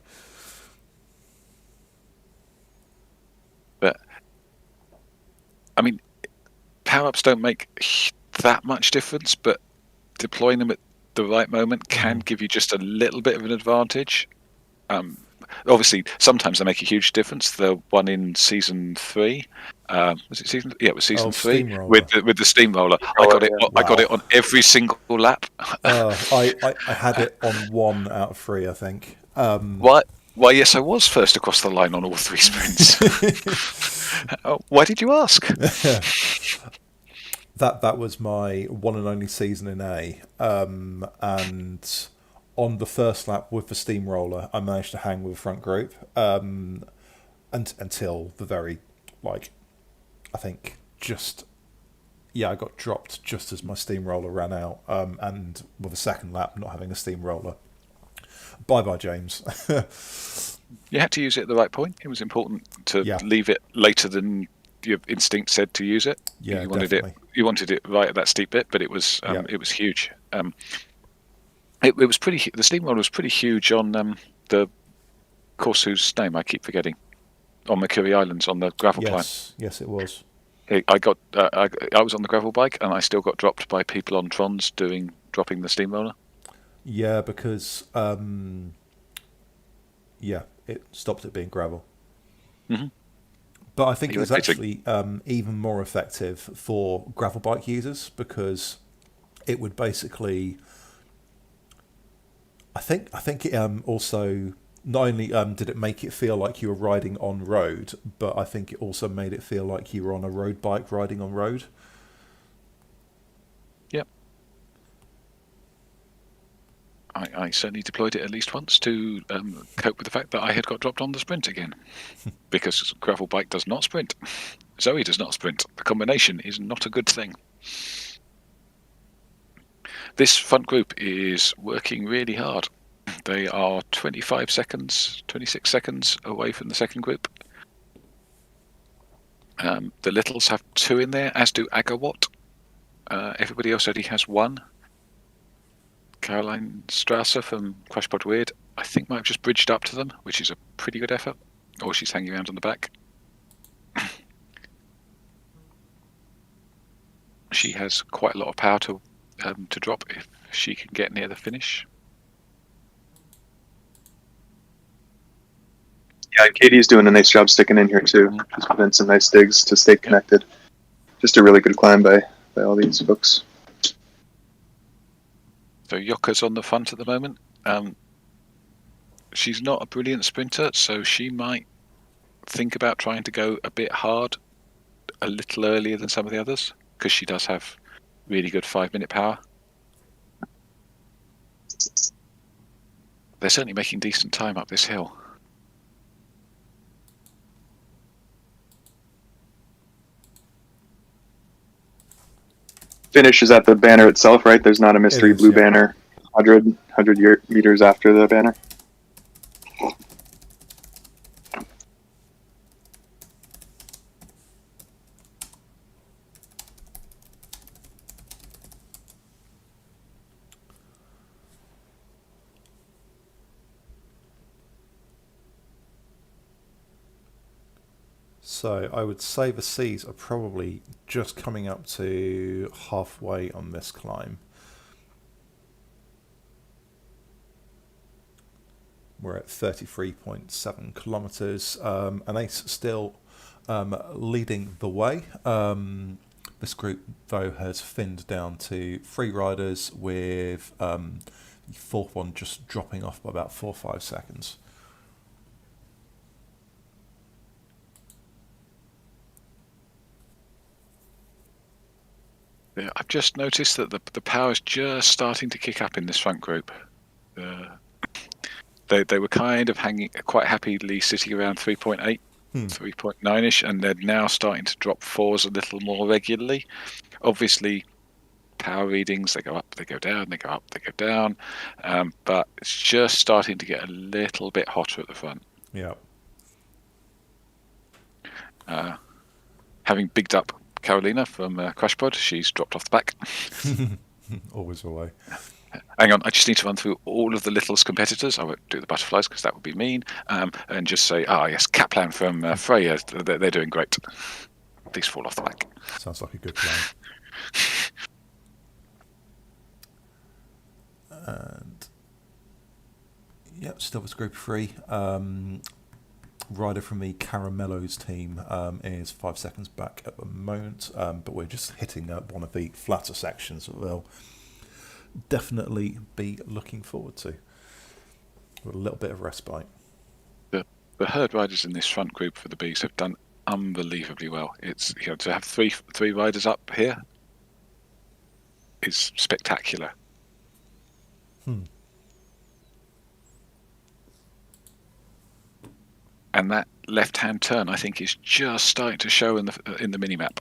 But, I mean, power-ups don't make that much difference, but deploying them at the right moment can give you just a little bit of an advantage. Obviously, sometimes they make a huge difference. The one in season 3, was it season? Yeah, it was season 3 with the steamroller. I got it. Wow. I got it on every single lap. I had it on 1 out of 3, I think. Why? Yes, I was first across the line on all 3 sprints. Why did you ask? That was my one and only season in A, and on the first lap with the steamroller, I managed to hang with the front group until the very, I think I got dropped just as my steamroller ran out, and with a second lap not having a steamroller. Bye-bye, James. You had to use it at the right point. It was important to leave it later than your instinct said to use it. Yeah, you wanted definitely. You wanted it right at that steep bit, but it was huge. It was pretty. The steamroller was pretty huge on the course whose name I keep forgetting, on Mercury Islands on the gravel climb. Yes, it was. I got. I was on the gravel bike, and I still got dropped by people on Trons dropping the steamroller. Yeah, because it stopped it being gravel. Mm-hmm. But I think it was actually even more effective for gravel bike users, because it would basically. I think it also not only did it make it feel like you were riding on road, but I think it also made it feel like you were on a road bike riding on road. Yep. I certainly deployed it at least once to cope with the fact that I had got dropped on the sprint again, because gravel bike does not sprint. Zoe does not sprint. The combination is not a good thing. This front group is working really hard. They are 26 seconds away from the second group. The littles have 2 in there, as do Agawatt. Everybody else already has 1. Caroline Strasser from Crashpod Weird, I think, might have just bridged up to them, which is a pretty good effort. Or she's hanging around on the back. She has quite a lot of power to drop if she can get near the finish. Yeah, Katie's doing a nice job sticking in here too. She's put in some nice digs to stay connected. Just a really good climb by all these folks. So Yoka's on the front at the moment. She's not a brilliant sprinter, so she might think about trying to go a bit hard a little earlier than some of the others, because she does have really good 5-minute power. They're certainly making decent time up this hill. Finish is at the banner itself, right? There's not a mystery blue banner 100 meters after the banner. So I would say the seas are probably just coming up to halfway on this climb. We're at 33.7 kilometres, and Ace still leading the way. This group, though, has thinned down to 3 riders, with the 4th one just dropping off by about 4 or 5 seconds. Yeah, I've just noticed that the power's just starting to kick up in this front group. They were kind of hanging quite happily sitting around 3.8, 3.9ish, and they're now starting to drop fours a little more regularly. Obviously, power readings, they go up, they go down, they go up, they go down, but it's just starting to get a little bit hotter at the front. Yeah. Having bigged up Carolina from Crash Pod, she's dropped off the back. Always away. Hang on, I just need to run through all of the littlest competitors. I won't do the butterflies because that would be mean. And just say, yes, Kaplan from Freya, they're doing great. These fall off the back. Sounds like a good plan. And yep, still was Group 3. Rider from the Caramello's team is 5 seconds back at the moment, but we're just hitting one of the flatter sections that they'll definitely be looking forward to with a little bit of respite. The herd riders in this front group for the Bees have done unbelievably well. It's to have three riders up here is spectacular. And that left-hand turn, I think, is just starting to show in the mini-map.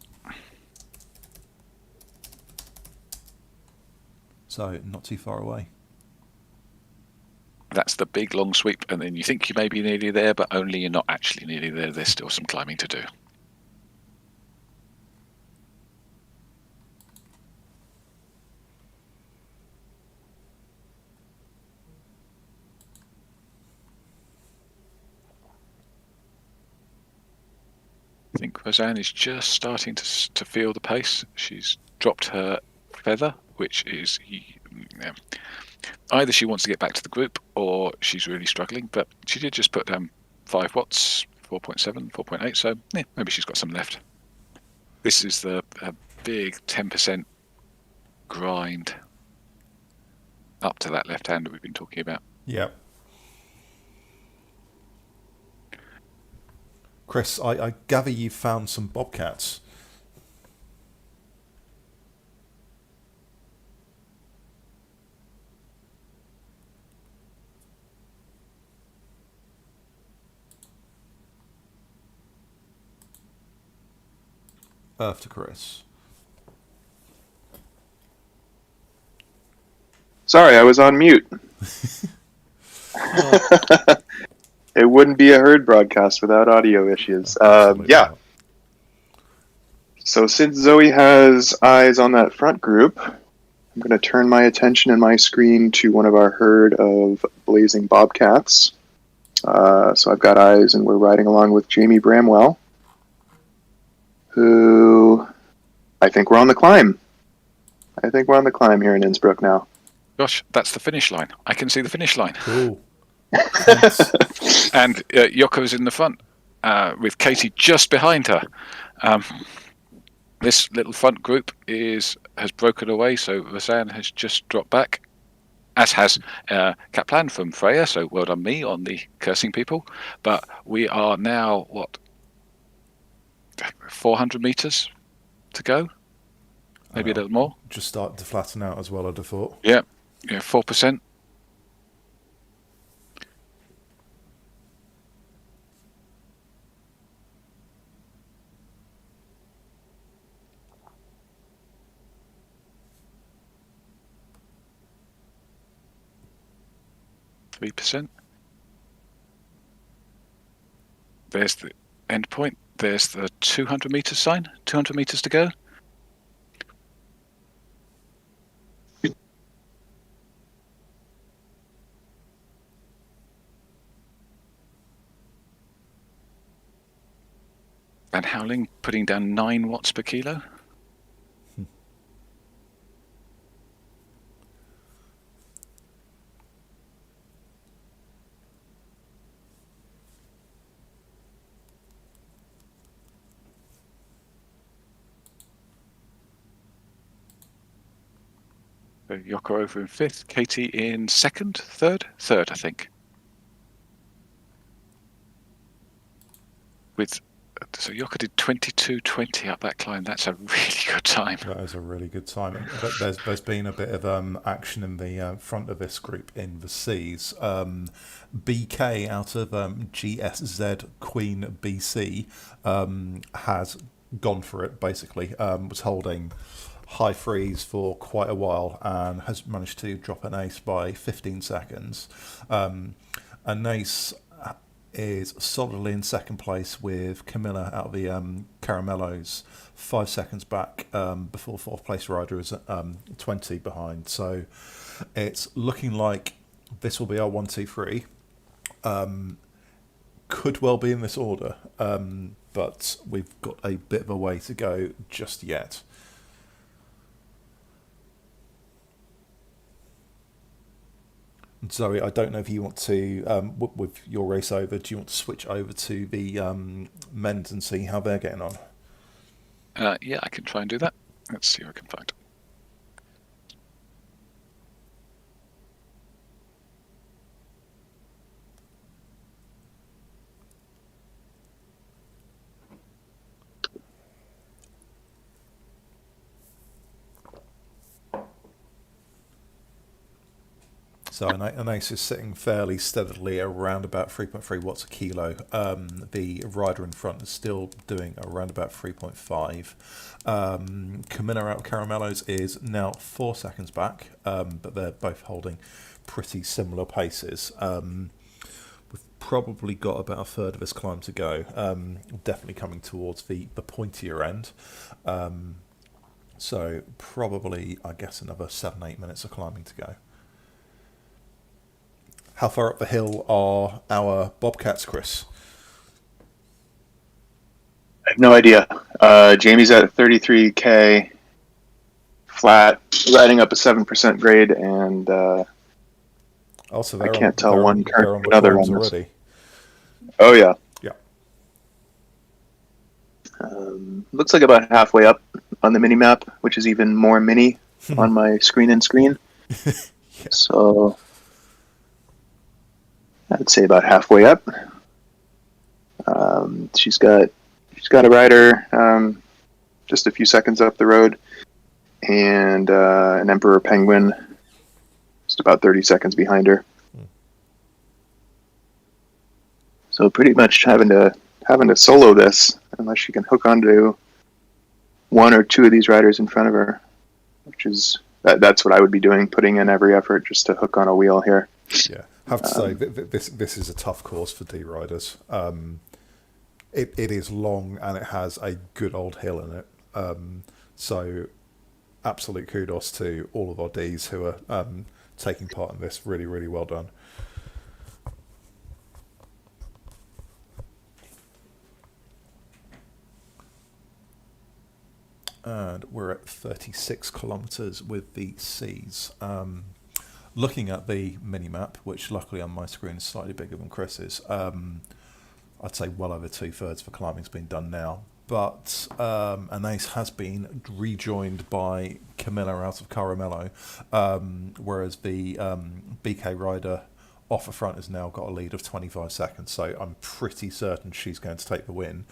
So, not too far away. That's the big long sweep, and then you think you may be nearly there, but only you're not actually nearly there. There's still some climbing to do. I think Roseanne is just starting to feel the pace. She's dropped her feather, which is either she wants to get back to the group or she's really struggling, but she did just put 5 watts, 4.7, 4.8, so maybe she's got some left. This is the big 10% grind up to that left hand that we've been talking about. Yeah. Chris, I gather you found some bobcats. Earth to Chris. Sorry, I was on mute. It wouldn't be a herd broadcast without audio issues. Yeah. So since Zoe has eyes on that front group, I'm going to turn my attention and my screen to one of our herd of blazing bobcats. So I've got eyes, and we're riding along with Jamie Bramwell, who I think we're on the climb. I think we're on the climb here in Innsbruck now. Gosh, that's the finish line. I can see the finish line. Cool. And Yoko's in the front with Katie just behind her. This little front group has broken away, so Roseanne has just dropped back, as has Kaplan from Freya, so well done me on the cursing people. But we are now, 400 metres to go? Maybe a little more? Just starting to flatten out as well, I'd have thought. Yeah, 4%. There's the end point. There's the 200 metres sign. 200 metres to go. Van Howling putting down 9 watts per kilo. So Yoko over in 5th, Katie in 2nd, 3rd, I think. With So Yoka did 22:20 up that climb. That's a really good time. That is a really good time. But there's been a bit of action in the front of this group in the C's. BK out of GSZ Queen BC has gone for it, basically. Was holding high freeze for quite a while and has managed to drop an ace by 15 seconds. An ace is solidly in second place with Camilla out of the Caramellos 5 seconds back before fourth place rider is 20 behind. So it's looking like this will be our 1, 2, 3. Could well be in this order, but we've got a bit of a way to go just yet. Zoe, I don't know if you want to, with your race over, do you want to switch over to the men's and see how they're getting on? Yeah, I can try and do that. Let's see what I can find. So an ace is sitting fairly steadily around about 3.3 watts a kilo. The rider in front is still doing around about 3.5. Camilla out Caramellos is now 4 seconds back, but they're both holding pretty similar paces. We've probably got about a third of this climb to go. Definitely coming towards the pointier end. So probably, I guess, another 7-8 minutes of climbing to go. How far up the hill are our Bobcats, Chris? I have no idea. Jamie's at 33K flat, riding up a 7% grade, and Also, I can't tell one curve from another on this. already. Oh, yeah. Yeah. Looks like about halfway up on the mini map, which is even more mini on my screen. Yeah. So I'd say about halfway up. She's got a rider just a few seconds up the road, and an Emperor Penguin just about 30 seconds behind her. So pretty much having to solo this unless she can hook onto one or two of these riders in front of her, which is that's what I would be doing, putting in every effort just to hook on a wheel here. Yeah. I have to say, this is a tough course for D riders. It is long and it has a good old hill in it. So absolute kudos to all of our Ds who are taking part in this. Really, really well done. And we're at 36 kilometres with the Cs. Looking at the mini-map, which luckily on my screen is slightly bigger than Chris's, I'd say well over 2/3 for climbing's been done now. But an ace has been rejoined by Camilla out of Caramello, whereas the BK rider off the front has now got a lead of 25 seconds. So I'm pretty certain she's going to take the win.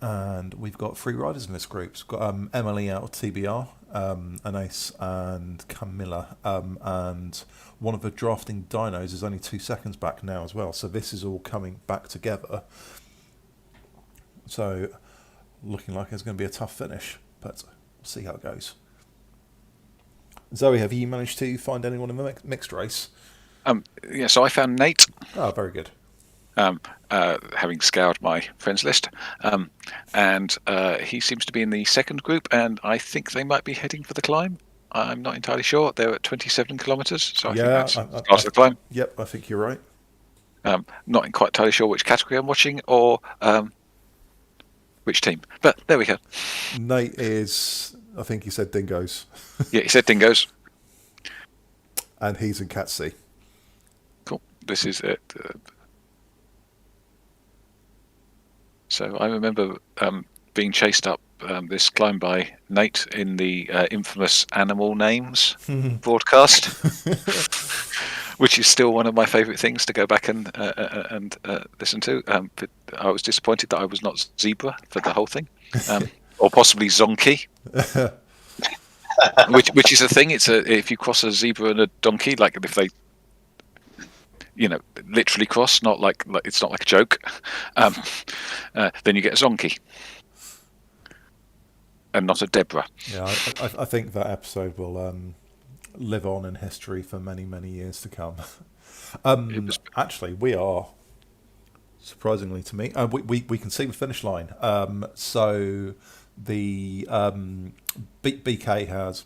And we've got 3 riders in this group. We've got Emily out of TBR, an ace, and Camilla. And one of the drafting dinos is only 2 seconds back now as well. So this is all coming back together. So looking like it's going to be a tough finish, but we'll see how it goes. Zoe, have you managed to find anyone in the mixed race? Yeah, so I found Nate. Oh, very good. Having scoured my friends list, and he seems to be in the second group, and I think they might be heading for the climb. I'm not entirely sure. They're at 27 kilometres, so I think that's the start of the climb. Yep, I think you're right. Not quite entirely sure which category I'm watching or which team, but there we go. Nate is, I think he said dingoes. Yeah, he said dingoes. And he's in Cat C. Cool. This is it. So I remember being chased up this climb by Nate in the infamous animal names broadcast. which is still one of my favourite things to go back and listen to. But I was disappointed that I was not Zebra for the whole thing, or possibly Zonky, which is a thing. If you cross a zebra and a donkey, like if they, literally cross, not like it's not like a joke, then you get a Zonky. And not a Deborah. Yeah, I think that episode will live on in history for many, many years to come. Actually, we are, surprisingly to me, we can see the finish line. So the BK has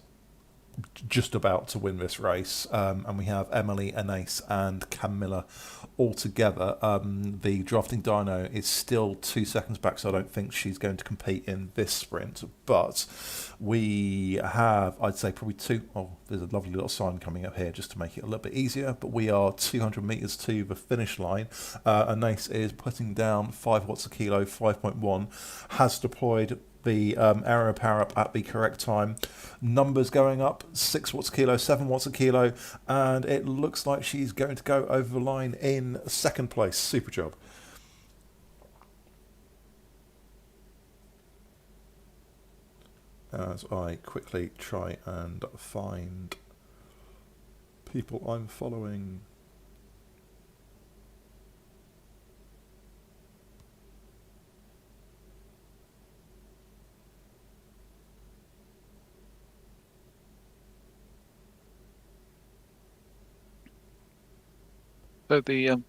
just about to win this race, and we have Emily, Anais, and Camilla all together. The drafting dyno is still 2 seconds back, so I don't think she's going to compete in this sprint. But we have, I'd say, probably there's a lovely little sign coming up here just to make it a little bit easier. But we are 200 metres to the finish line. Anais is putting down 5 watts a kilo, 5.1, has deployed the aero power up at the correct time. Numbers going up, 6 watts a kilo, 7 watts a kilo, and it looks like she's going to go over the line in second place. Super job. As I quickly try and find people I'm following. So the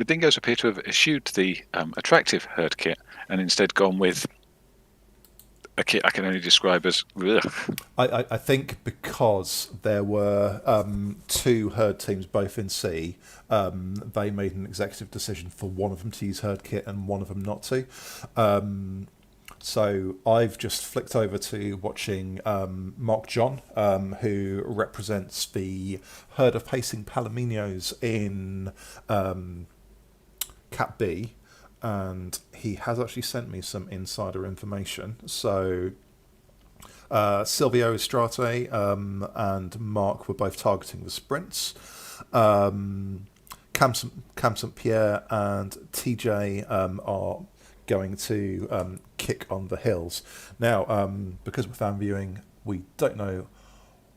dingoes appear to have eschewed the attractive herd kit and instead gone with a kit I can only describe as ugh. I think because there were 2 herd teams both in C, they made an executive decision for one of them to use herd kit and one of them not to. So I've just flicked over to watching Mark John, who represents the herd of pacing Palominos in Cat B, and he has actually sent me some insider information. So Silvio Estrate and Mark were both targeting the sprints. Cam St. Pierre and TJ are going to kick on the hills. Now, because we're fan viewing, we don't know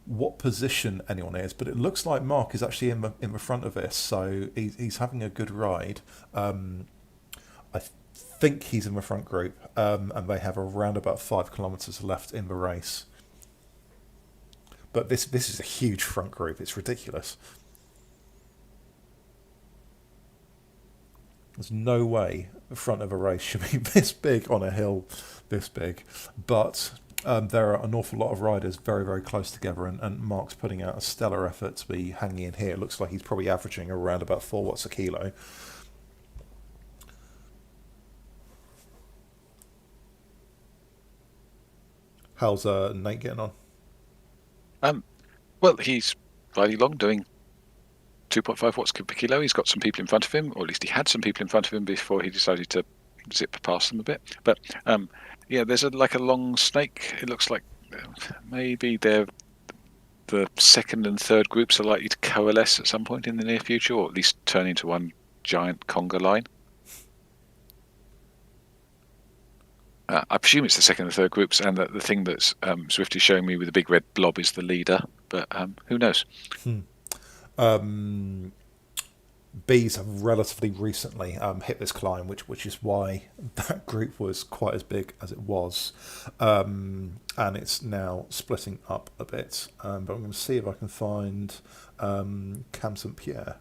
what position anyone is, but it looks like Mark is actually in the front of this, so he's having a good ride. I think he's in the front group, and they have around about 5 kilometres left in the race. But this is a huge front group. It's ridiculous. There's no way the front of a race should be this big on a hill this big. But there are an awful lot of riders very, very close together, and Mark's putting out a stellar effort to be hanging in here. It looks like he's probably averaging around about 4 watts a kilo. How's Nate getting on? Well, he's riding along doing 2.5 watts per kilo. He's got some people in front of him, or at least he had some people in front of him before he decided to zip past them a bit. But there's a long snake. It looks like maybe the second and third groups are likely to coalesce at some point in the near future, or at least turn into one giant conga line. I presume it's the second and third groups, and that the thing that's Zwift is showing me with the big red blob is the leader, but who knows? Bees have relatively recently hit this climb, which is why that group was quite as big as it was, and it's now splitting up a bit. But I'm going to see if I can find Cam St. Pierre.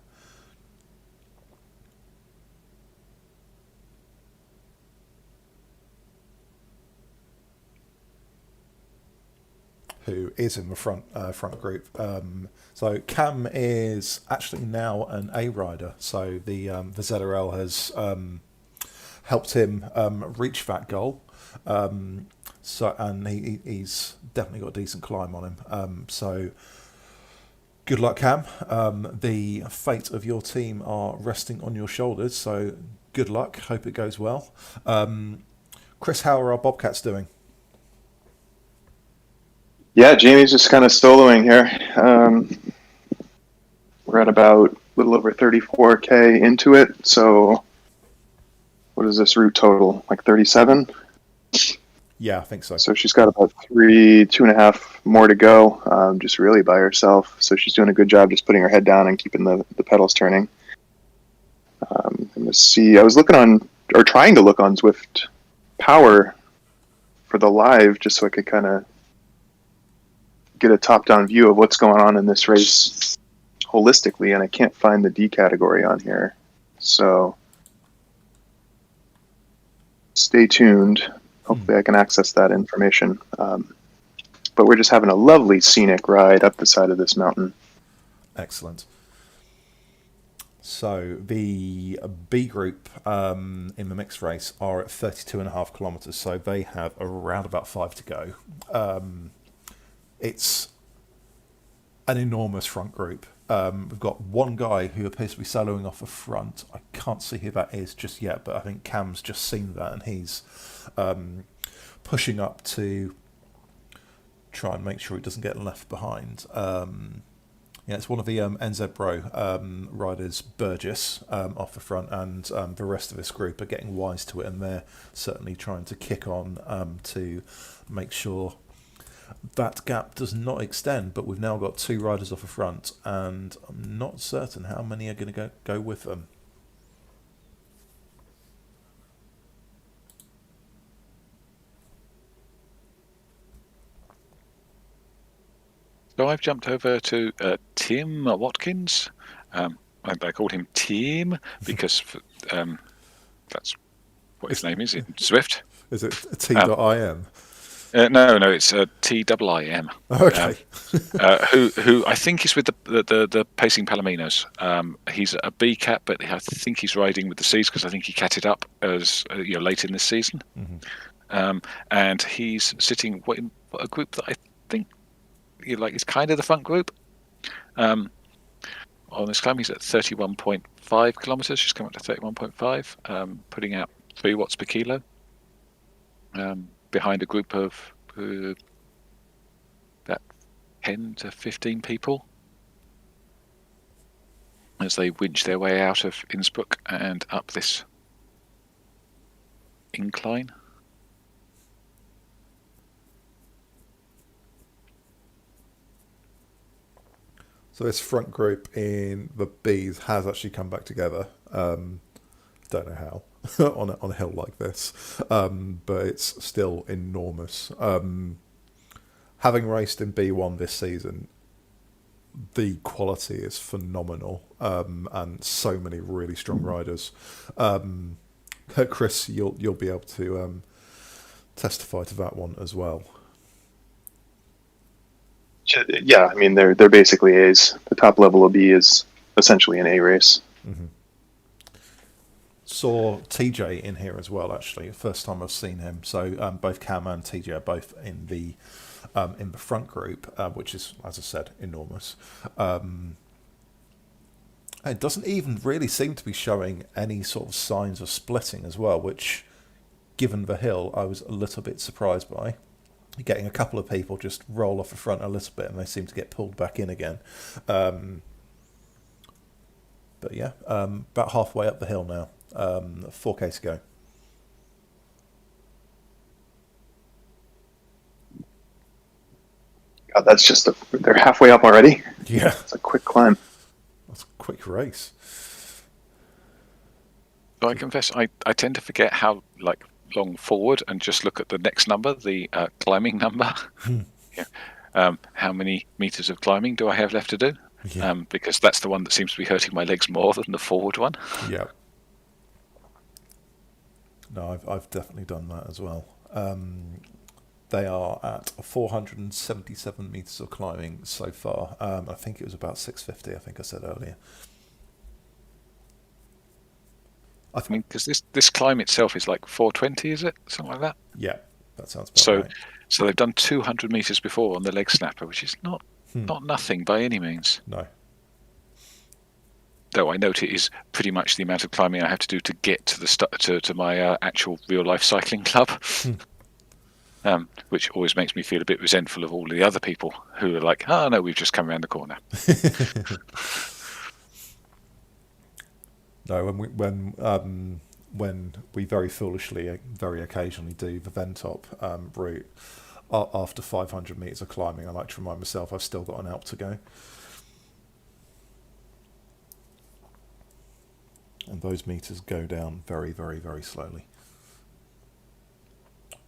Who is in the front group. So Cam is actually now an A rider. So the ZRL has helped him reach that goal. And he's definitely got a decent climb on him. So good luck, Cam. The fate of your team are resting on your shoulders. So good luck. Hope it goes well. Chris, how are our Bobcats doing? Yeah, Jamie's just kind of soloing here. We're at about little over 34K into it. So what is this route total? Like 37? Yeah, I think so. So she's got about 2.5 more to go, just really by herself. So she's doing a good job just putting her head down and keeping the pedals turning. I'm going to see. I was trying to look on Zwift Power for the live, just so I could kind of get a top-down view of what's going on in this race holistically, and I can't find the D category on here. So stay tuned. Hopefully I can access that information. But we're just having a lovely scenic ride up the side of this mountain. Excellent. So the B group in the mixed race are at 32.5 kilometres, so they have around about 5 to go. It's an enormous front group. We've got one guy who appears to be soloing off the front. I can't see who that is just yet, but I think Cam's just seen that, and he's pushing up to try and make sure he doesn't get left behind. Yeah, it's one of the NZ Pro riders, Burgess, off the front, and the rest of this group are getting wise to it, and they're certainly trying to kick on to make sure that gap does not extend. But we've now got 2 riders off the front, and I'm not certain how many are going to go with them. So I've jumped over to Tim Watkins. I called him Tim because that's what his name is in Zwift. Is it T.IM? No, it's TIIM. Okay. Who I think is with the Pacing Palominos. He's a B cat, but I think he's riding with the Cs because I think he catted up as late in this season. Mm-hmm. And he's sitting in a group that I think it's kind of the front group. On this climb, he's at 31.5 kilometers. Just come up to 31.5, putting out 3 watts per kilo. Behind a group of about 10 to 15 people as they winch their way out of Innsbruck and up this incline. So this front group in the Bs has actually come back together. Don't know how on a hill like this, but it's still enormous. Having raced in B1 this season, the quality is phenomenal, and so many really strong riders. Chris, you'll be able to testify to that one as well. Yeah, I mean they're basically A's. The top level of B is essentially an A race. Mm-hmm. Saw TJ in here as well. Actually, first time I've seen him. So both Cam and TJ are both in the front group, which is, as I said, enormous. It doesn't even really seem to be showing any sort of signs of splitting as well, which, given the hill, I was a little bit surprised by. Getting a couple of people just roll off the front a little bit and they seem to get pulled back in again. But yeah, about halfway up the hill now. 4K to go. God, that's they're halfway up already? Yeah. It's a quick climb. That's a quick race. So I confess, I tend to forget how long forward and just look at the next number, the climbing number. Yeah. How many meters of climbing do I have left to do? Yeah. Because that's the one that seems to be hurting my legs more than the forward one. Yeah. No, I've definitely done that as well. They are at 477 meters of climbing so far. I think it was about 650. I think I said earlier. I mean, because this climb itself is like 420, is it? Something like that? Yeah, that sounds about right. So they've done 200 meters before on the leg snapper, which is not nothing by any means. No. Though I note it is pretty much the amount of climbing I have to do to get to the to my actual real life cycling club, which always makes me feel a bit resentful of all the other people who are like, "Oh no, we've just come around the corner." No, when we very foolishly, very occasionally do the Ventop route after 500 meters of climbing, I like to remind myself I've still got an Alp to go. And those meters go down very, very, very slowly.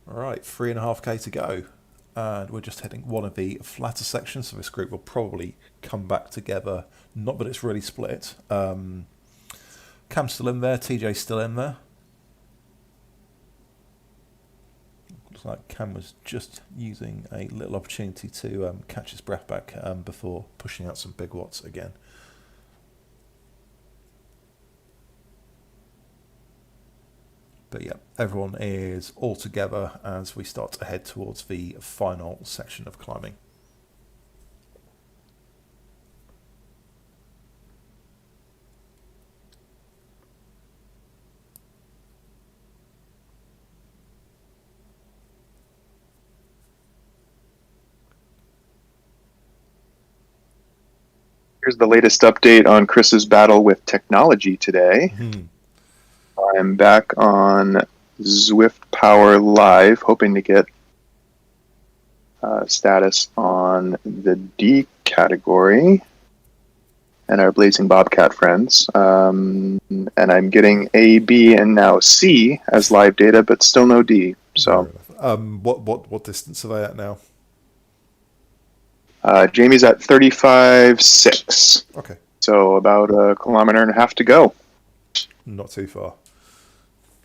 All right, 3.5k to go. And we're just hitting one of the flatter sections, so this group will probably come back together. Not that it's really split. Cam's still in there, TJ's still in there. Looks like Cam was just using a little opportunity to catch his breath back before pushing out some big watts again. But yeah, everyone is all together as we start to head towards the final section of climbing. Here's the latest update on Chris's battle with technology today. I'm back on Zwift Power Live, hoping to get status on the D category and our Blazing Bobcat friends. And I'm getting A, B, and now C as live data, but still no D. So, what distance are they at now? Jamie's at 35.6. Okay. So about 1.5 kilometers to go. Not too far.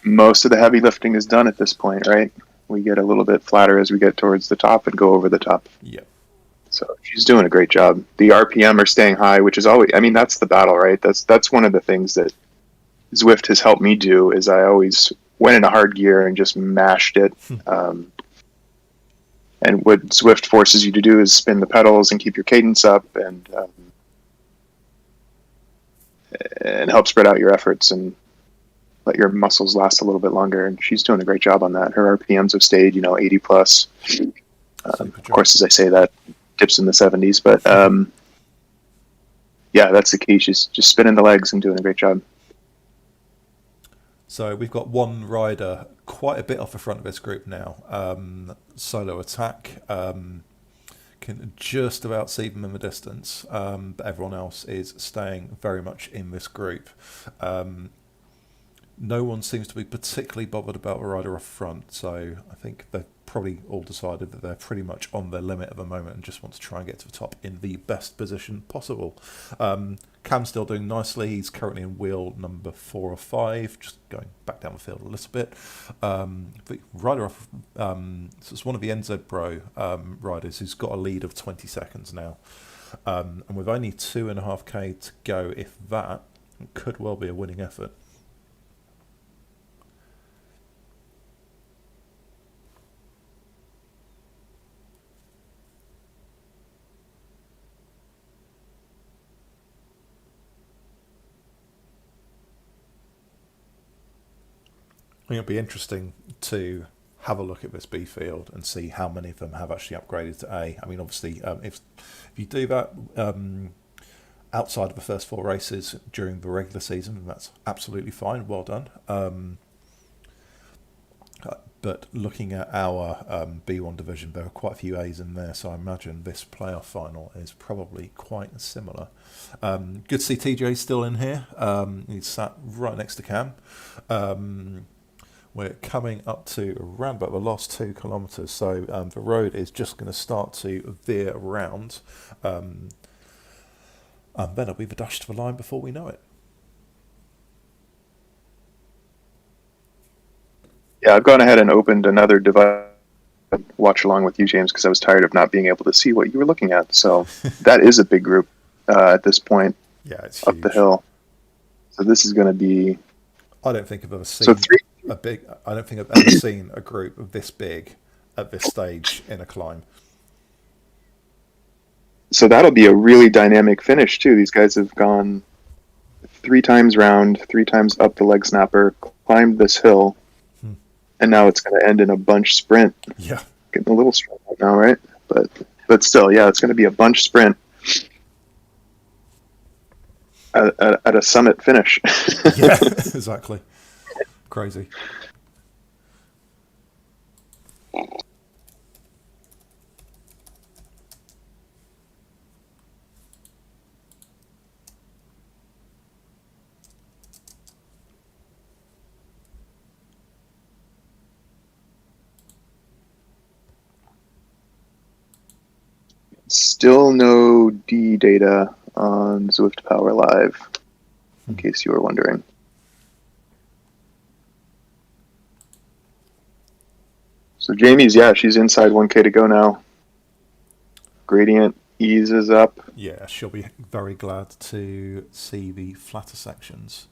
Most of the heavy lifting is done at this point, right? We get a little bit flatter as we get towards the top and go over the top. Yeah. So she's doing a great job. The RPM are staying high, which is always, I mean, that's the battle, right? That's one of the things that Zwift has helped me do is I always went into hard gear and just mashed it. And what Zwift forces you to do is spin the pedals and keep your cadence up and help spread out your efforts and let your muscles last a little bit longer. And she's doing a great job on that. Her RPMs have stayed, 80 plus. Of course, as I say that, dips in the 70s. But yeah, that's the key. She's just spinning the legs and doing a great job. So we've got one rider quite a bit off the front of this group now. Solo Attack can just about see them in the distance, but everyone else is staying very much in this group. No one seems to be particularly bothered about the rider off front, so I think they've probably all decided that they're pretty much on their limit at the moment and just want to try and get to the top in the best position possible. Cam's still doing nicely. He's currently in wheel number 4 or 5, just going back down the field a little bit. The rider off, so it's one of the NZ Pro riders who's got a lead of 20 seconds now. And with only 2.5k to go, if that, it could well be a winning effort. I think it'll be interesting to have a look at this B field and see how many of them have actually upgraded to A. I mean, obviously, if you do that outside of the first 4 races during the regular season, that's absolutely fine. Well done. But looking at our B1 division, there are quite a few A's in there, so I imagine this playoff final is probably quite similar. Good to see TJ still in here. He's sat right next to Cam. We're coming up to around about the last 2 kilometres, so the road is just going to start to veer around, and then it'll be the dash to the line before we know it. Yeah, I've gone ahead and opened another device to watch along with you, James, because I was tired of not being able to see what you were looking at. So that is a big group at this point. Yeah, it's up huge. The hill. So this is going to be. I don't think I've ever seen I don't think I've ever seen a group this big at this stage in a climb. So that'll be a really dynamic finish too. These guys have gone 3 times round, 3 times up the leg snapper, climbed this hill, and now it's going to end in a bunch sprint. Yeah, getting a little strong now, right? But still, yeah, it's going to be a bunch sprint. at a summit finish. Yeah, exactly. Crazy. Still no D data on Zwift Power Live, in case you were wondering. So Jamie's, she's inside 1K to go now. Gradient eases up. Yeah, she'll be very glad to see the flatter sections.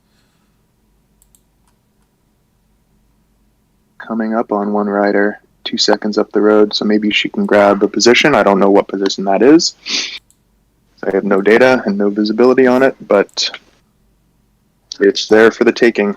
Coming up on one rider, 2 seconds up the road, so maybe she can grab a position. I don't know what position that is. I have no data and no visibility on it, but it's there for the taking.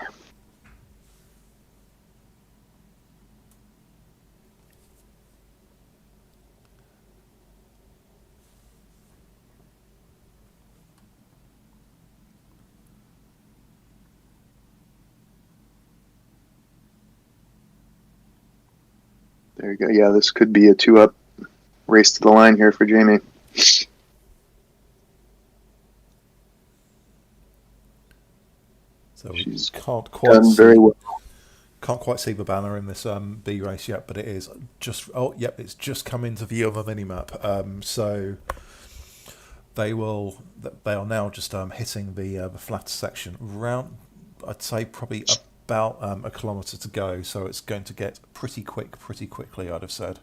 There you go. Yeah, this could be a 2-up race to the line here for Jamie. So we She's can't quite done see, very well. can't quite see the banner in this B race yet, but it is just it's just come into view on the minimap. So they are now just hitting the flat section round. I'd say probably about a kilometre to go, so it's going to get pretty quickly, I'd have said.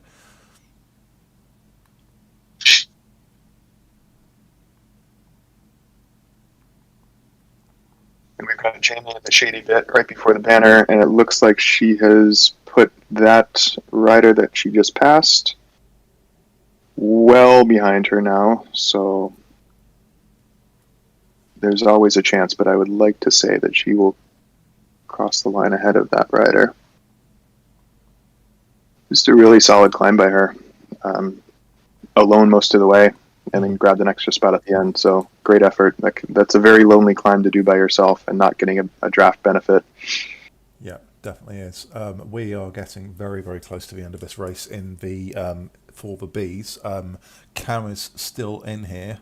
And we've got Jamie at the shady bit right before the banner, and it looks like she has put that rider that she just passed well behind her now, so there's always a chance, but I would like to say that she will cross the line ahead of that rider. Just a really solid climb by her, alone most of the way, and then grabbed an extra spot at the end. So great effort. That's a very lonely climb to do by yourself and not getting a draft benefit. Yeah, definitely is. We are getting very close to the end of this race in the for the Bs. Cam is still in here.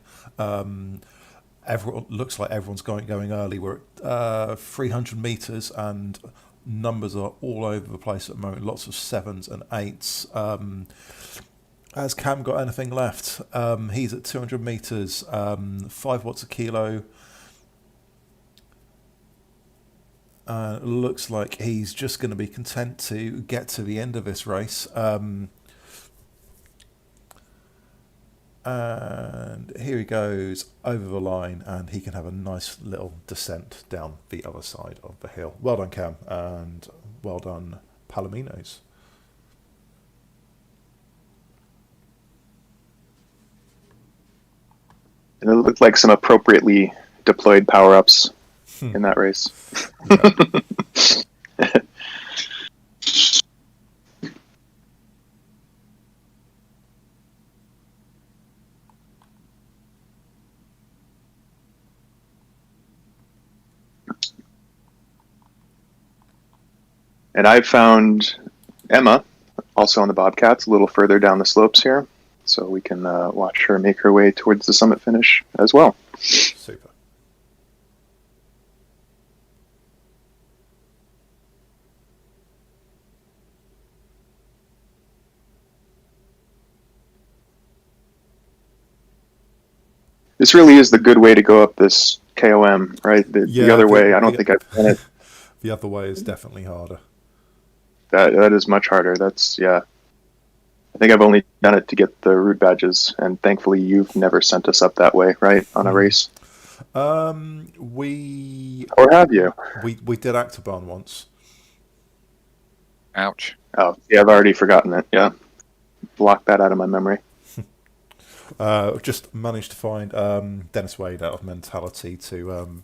Everyone looks like everyone's going early. We're at 300 meters and numbers are all over the place at the moment. Lots of 7s and 8s. Has Cam got anything left? He's at 200 meters, 5 watts a kilo. Looks like he's just going to be content to get to the end of this race. And here he goes over the line, and he can have a nice little descent down the other side of the hill. Well done, Cam, and well done, Palominos. And it looked like some appropriately deployed power-ups in that race. And I've found Emma, also on the Bobcats, a little further down the slopes here. So we can watch her make her way towards the summit finish as well. Super. This really is the good way to go up this KOM, right? The other way, I don't think I've done it. The other way is definitely harder. That is much harder. I think I've only done it to get the route badges, and thankfully you've never sent us up that way, right, on a race? Or have you? We did Actobahn once. Ouch. Oh, yeah, I've already forgotten it, yeah. Block that out of my memory. Just managed to find Dennis Wade out of Mentality to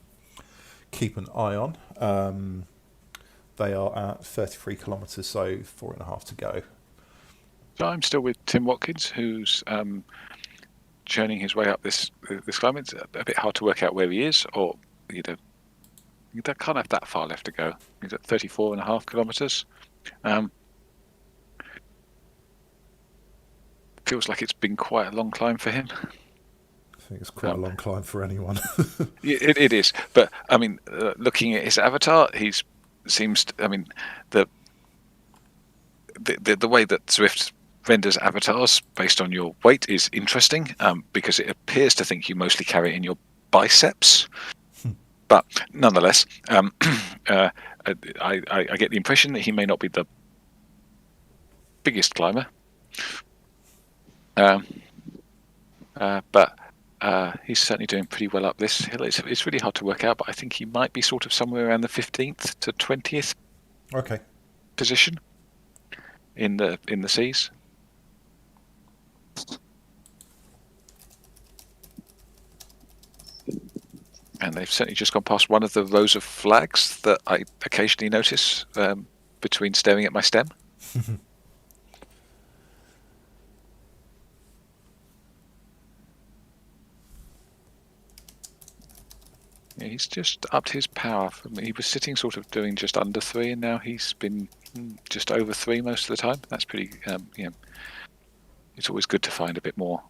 keep an eye on. They are at 33 kilometres, so 4.5 to go. So I'm still with Tim Watkins, who's churning his way up this climb. It's a bit hard to work out where he is, or you can't have that far left to go. He's at 34.5 kilometers. Feels like it's been quite a long climb for him. I think it's quite a long climb for anyone. It is, but I mean, looking at his avatar, the way that Zwift renders avatars based on your weight is interesting, because it appears to think you mostly carry it in your biceps. But nonetheless, I get the impression that he may not be the biggest climber. But he's certainly doing pretty well up this hill. It's really hard to work out, but I think he might be sort of somewhere around the 15th to 20th position in the seas. And they've certainly just gone past one of the rows of flags that I occasionally notice between staring at my stem. Yeah, he's just upped his power. He was sitting sort of doing just under 3, and now he's been just over 3 most of the time. That's pretty, it's always good to find a bit more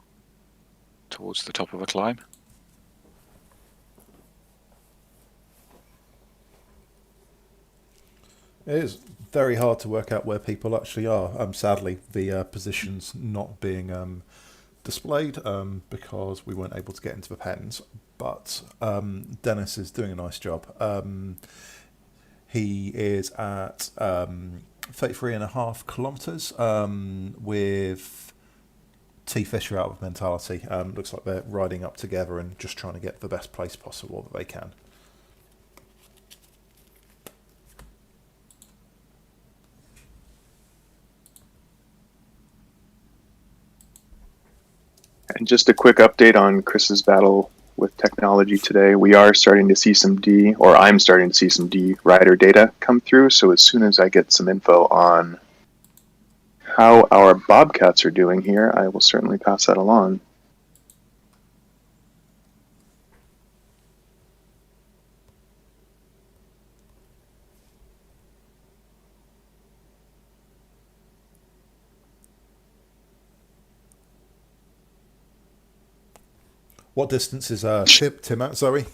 towards the top of a climb. It is very hard to work out where people actually are. Sadly, the position's not being displayed because we weren't able to get into the pens. But Dennis is doing a nice job. He is at 33.5 kilometres with T. Fisher out of mentality. Looks like they're riding up together and just trying to get the best place possible that they can. And just a quick update on Chris's battle with technology today. We are starting to see some I'm starting to see some D rider data come through. So as soon as I get some info on how our Bobcats are doing here, I will certainly pass that along. What distance is Tim at, Zoe?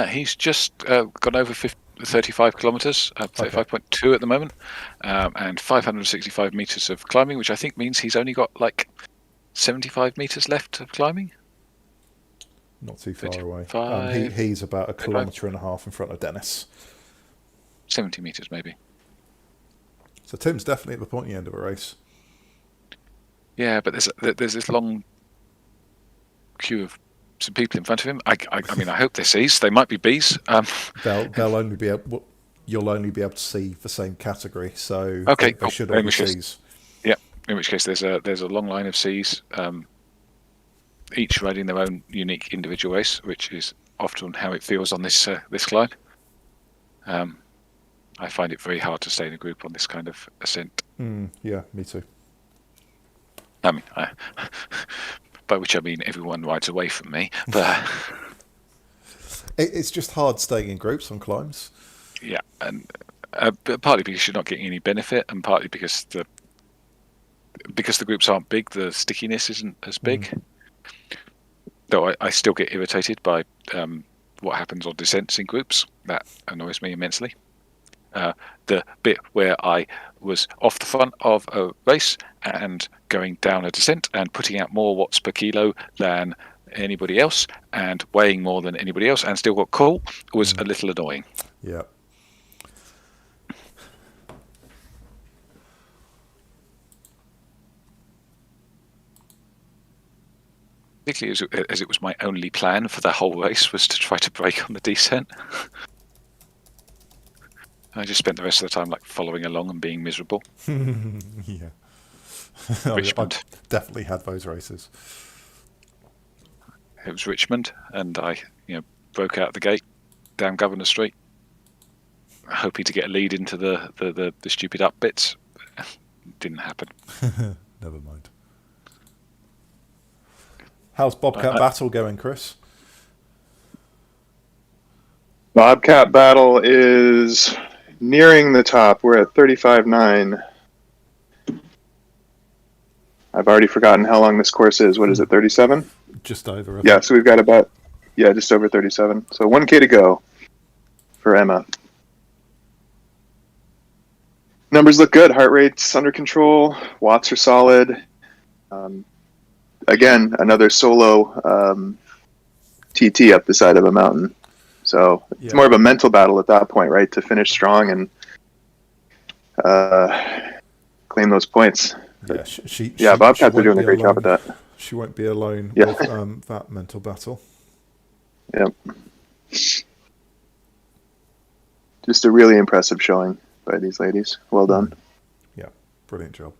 He's just gone over 35 kilometres, 35.2 at the moment, and 565 metres of climbing, which I think means he's only got like 75 metres left of climbing. Not too far away. He's about 1.5 kilometre in front of Dennis. 70 metres maybe. So Tim's definitely at the pointy end of a race. Yeah, but there's this long queue of some people in front of him. I mean, I hope they're C's. They might be B's. They'll only be able. You'll only be able to see the same category. So okay, they should all be C's. Yeah. In which case, there's a long line of C's, each riding their own unique individual race, which is often how it feels on this climb. I find it very hard to stay in a group on this kind of ascent. Yeah, me too. I mean, by which I mean everyone rides away from me, but it's just hard staying in groups on climbs. Yeah, and partly because you're not getting any benefit, and partly because the groups aren't big, the stickiness isn't as big. Though I still get irritated by what happens on descents in groups. That annoys me immensely. The bit where I was off the front of a race and going down a descent and putting out more watts per kilo than anybody else and weighing more than anybody else and still got caught was a little annoying. Yeah. Particularly as it was my only plan for the whole race was to try to brake on the descent. I just spent the rest of the time like following along and being miserable. Yeah. Richmond. I definitely had those races. It was Richmond, and I broke out the gate down Governor Street, hoping to get a lead into the stupid up bits. Didn't happen. Never mind. How's Bobcat Battle going, Chris? Bobcat Battle is nearing the top. We're at 35.9. I've already forgotten how long this course is. What is it, 37? Just over. Yeah, so we've got about, just over 37. So 1K to go for Emma. Numbers look good. Heart rate's under control. Watts are solid. Again, another solo TT up the side of a mountain. So it's more of a mental battle at that point, right? To finish strong and claim those points. Yeah, Bobcats are doing a great job at that. She won't be alone with that mental battle. Yep. Just a really impressive showing by these ladies. Well done. Yeah, brilliant job.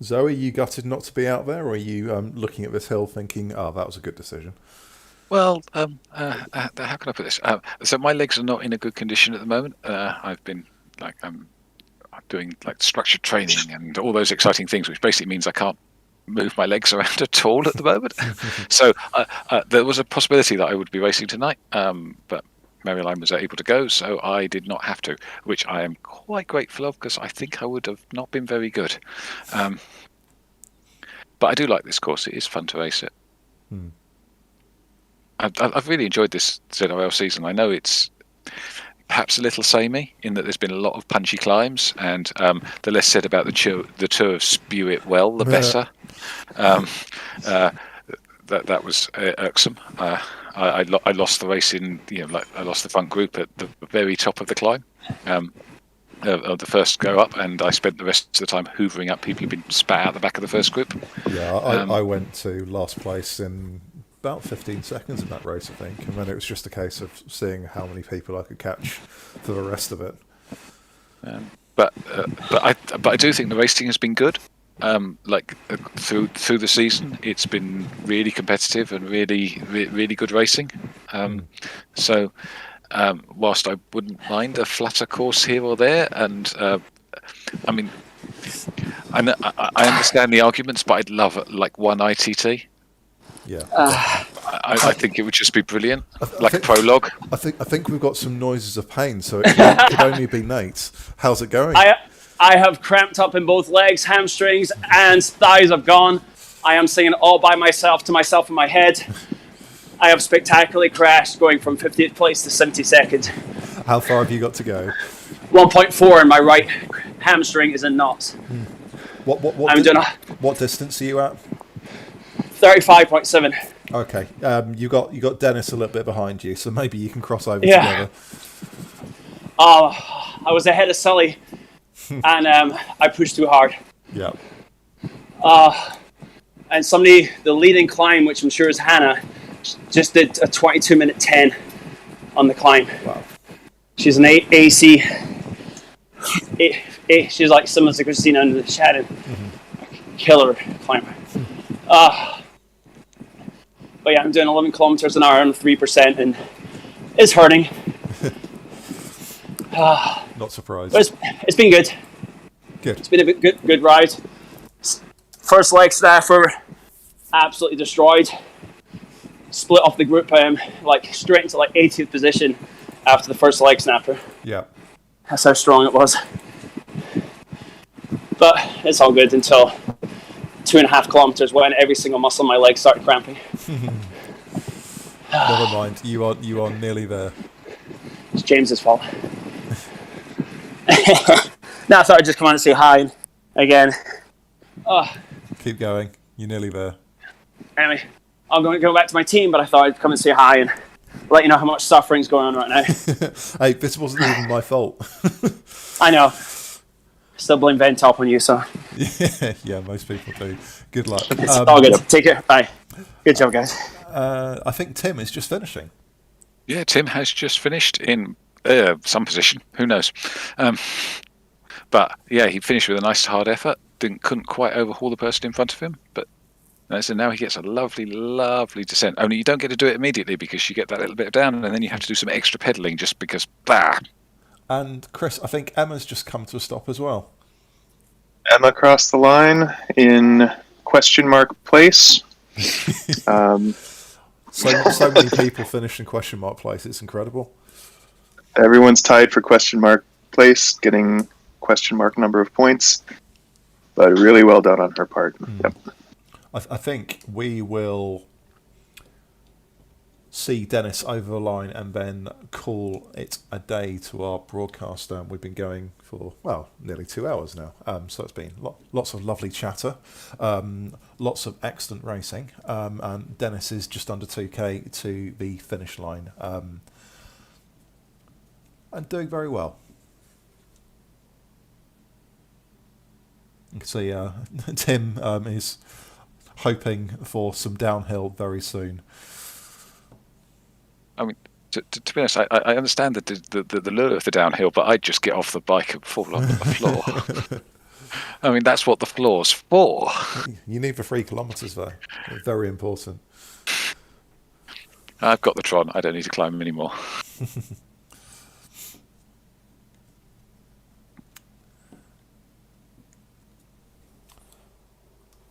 Zoe, you gutted not to be out there, or are you looking at this hill thinking, "Oh, that was a good decision"? Well, how can I put this? So my legs are not in a good condition at the moment. I've been I'm doing structured training and all those exciting things, which basically means I can't move my legs around at all at the moment. So there was a possibility that I would be racing tonight, but Maryline was able to go, so I did not have to, which I am quite grateful of, because I think I would have not been very good. But I do like this course. It is fun to race it. I've really enjoyed this ZRL season. I know it's perhaps a little samey in that there's been a lot of punchy climbs, and the less said about the tour of Spew It Well, the better. That was irksome. I lost the race in, I lost the front group at the very top of the climb, of the first go up, and I spent the rest of the time hoovering up people who've been spat out the back of the first group. Yeah, I went to last place in about 15 seconds in that race, I think, and then it was just a case of seeing how many people I could catch for the rest of it. But I do think the racing has been good. Through the season, it's been really competitive and really good racing. So whilst I wouldn't mind a flatter course here or there, and I mean, I understand the arguments, but I'd love one ITT. Yeah, I think it would just be brilliant, a prologue. I think we've got some noises of pain, so it could only be Nate. How's it going? I have cramped up in both legs, hamstrings, and thighs have gone. I am singing all by myself to myself in my head. I have spectacularly crashed, going from 50th place to 72nd. How far have you got to go? 1.4, and my right hamstring is in knots. What distance are you at? 35.7. Okay, you got Dennis a little bit behind you, so maybe you can cross over together. I was ahead of Sully, and I pushed too hard. Yeah. And the leading climb, which I'm sure is Hannah, just did a 22-minute 10 on the climb. Wow. She's an AC. She's like similar to Christina under the shadow. Killer climber. But yeah, I'm doing 11 kilometers an hour on 3%, and it's hurting. Not surprised. But it's been good. Good. It's been a good ride. First leg snapper, absolutely destroyed. Split off the group, straight into 80th position after the first leg snapper. Yeah. That's how strong it was. But it's all good until 2.5 kilometers when every single muscle in my leg started cramping. Never mind. You are nearly there. It's James's fault. No, I thought I'd just come on and say hi again. Keep going. You're nearly there. Anyway, I'm going to go back to my team, but I thought I'd come and say hi and let you know how much suffering's going on right now. Hey, this wasn't even my fault. I know. Still blame Ventop on you, so. Yeah, most people do. Good luck. It's all good. Take care. Bye. Good job, guys. I think Tim is just finishing. Yeah, Tim has just finished in some position. Who knows? But yeah, he finished with a nice hard effort. Couldn't quite overhaul the person in front of him, but so now he gets a lovely, lovely descent. Only you don't get to do it immediately because you get that little bit down, and then you have to do some extra pedaling just because. And Chris, I think Emma's just come to a stop as well. Emma across the line in question mark place. So many people finish in question mark place. It's incredible. Everyone's tied for question mark place, getting question mark number of points. But really well done on her part. Yep. I think we will see Dennis over the line and then call it a day to our broadcast. We've been going for, well, nearly 2 hours now. So it's been lots of lovely chatter, lots of excellent racing. And Dennis is just under 2K to the finish line and doing very well. You can see Tim is hoping for some downhill very soon. I mean, to be honest, I understand the lure of the downhill, but I'd just get off the bike and fall on the floor. I mean, that's what the floor's for. You need the 3 kilometres, though. Very important. I've got the Tron. I don't need to climb anymore.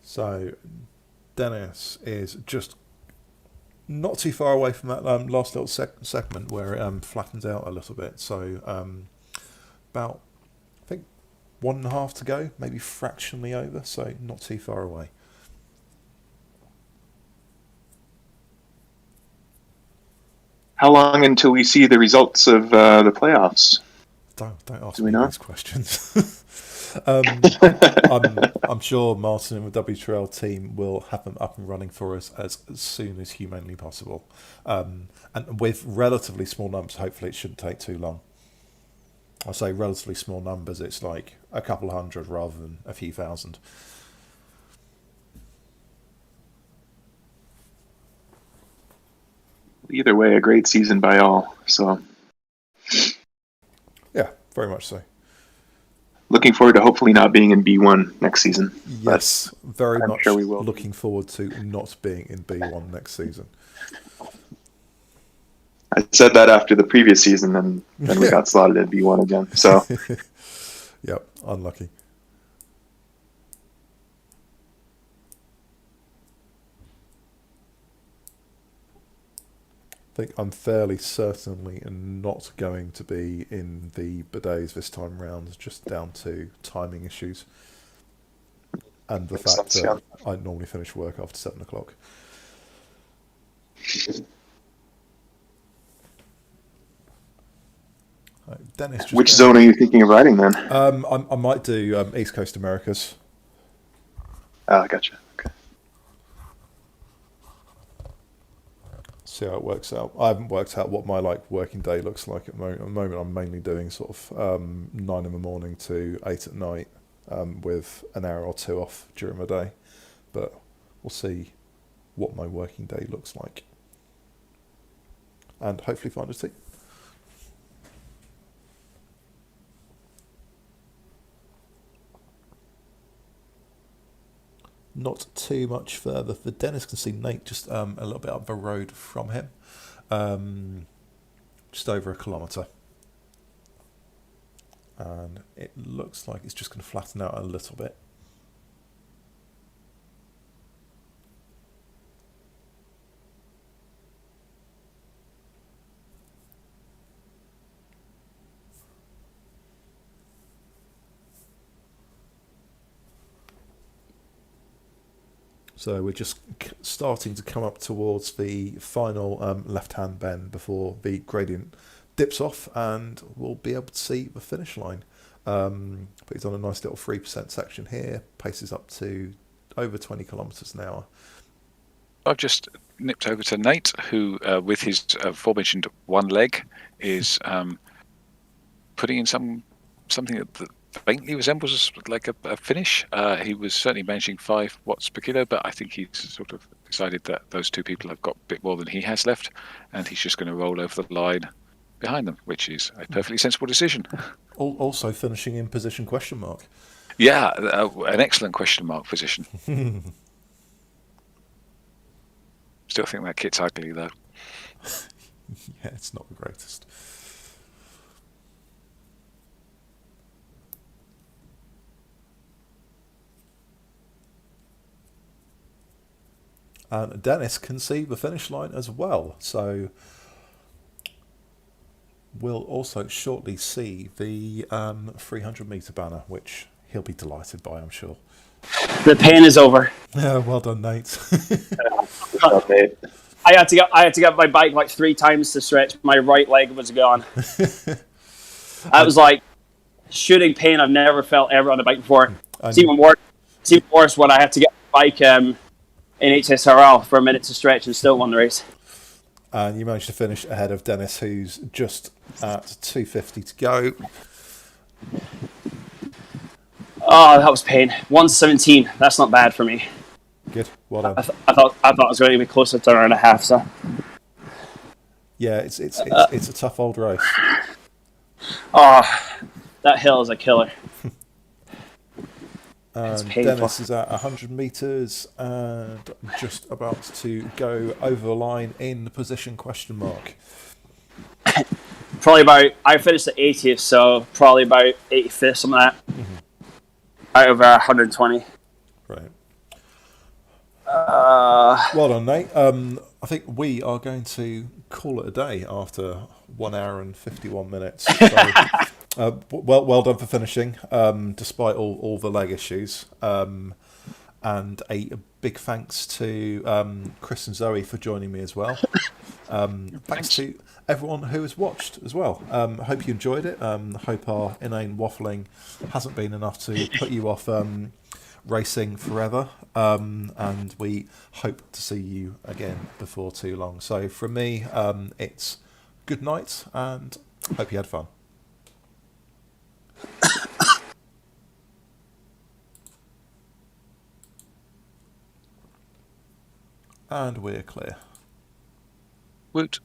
So, Dennis is just not too far away from that last little segment where it flattens out a little bit. So, about, I think, 1.5 to go, maybe fractionally over. So, not too far away. How long until we see the results of the playoffs? Don't ask Do we me know? these questions. I'm sure Martin and the WTRL team will have them up and running for us as soon as humanly possible. And with relatively small numbers, hopefully it shouldn't take too long. I say relatively small numbers, it's like a couple hundred rather than a few thousand. Either way, a great season by all. So, Yeah, very much so. looking forward to hopefully not being in B1 next season. Yes, very I'm much sure we will. looking forward to not being in B1 next season. I said that after the previous season, and then we got slotted in B1 again. So, Yep, unlucky. I think I'm fairly certainly not going to be in the bidets this time round, just down to timing issues and the Makes fact sense, that I normally finish work after 7 o'clock. Dennis, just which zone are you thinking of riding then? I might do East Coast Americas. Ah, gotcha. Okay. See how it works out. I haven't worked out what my working day looks like at the moment. At the moment, I'm mainly doing sort of 9 in the morning to 8 at night, with an hour or two off during the day. But we'll see what my working day looks like, and hopefully find a team. Not too much further for Dennis. Can see Nate just a little bit up the road from him, just over 1 kilometre, and it looks like it's just going to flatten out a little bit. So we're just starting to come up towards the final left-hand bend before the gradient dips off, and we'll be able to see the finish line. But he's on a nice little 3% section here, paces up to over 20 kilometres an hour. I've just nipped over to Nate, who, with his aforementioned one leg, is putting in something that faintly resembles like a finish. He was certainly managing 5 watts per kilo, but I think he's sort of decided that those two people have got a bit more than he has left, and he's just going to roll over the line behind them, which is a perfectly sensible decision. Also finishing in position question mark. Yeah, an excellent question mark position. Still think that kit's ugly, though. Yeah, it's not the greatest. And Dennis can see the finish line as well. So we'll also shortly see the 300-metre banner, which he'll be delighted by, I'm sure. The pain is over. Yeah, well done, Nate. I had to get my bike like 3 times to stretch. My right leg was gone. I was like shooting pain I've never felt ever on a bike before. It's even worse when I had to get my bike in HSRL for a minute to stretch and still won the race. And you managed to finish ahead of Dennis, who's just at 2:50 to go. Oh, that was pain. 1:17. That's not bad for me. Good, well done. I thought it was going to be closer to an hour and a half. So yeah, it's a tough old race. Oh, that hill is a killer. And Dennis is at 100 metres and just about to go over the line in position ? Probably about, I finished at 80th, so probably about 85th, something like that. Mm-hmm. Out of 120. Right. Well done, Nate. I think we are going to call it a day after 1 hour and 51 minutes. So, well done for finishing, despite all the leg issues. And a big thanks to Chris and Zoe for joining me as well. Thanks to everyone who has watched as well. Hope you enjoyed it. Hope our inane waffling hasn't been enough to put you off racing forever. And we hope to see you again before too long. So from me, it's good night and hope you had fun. And we're clear. Woot.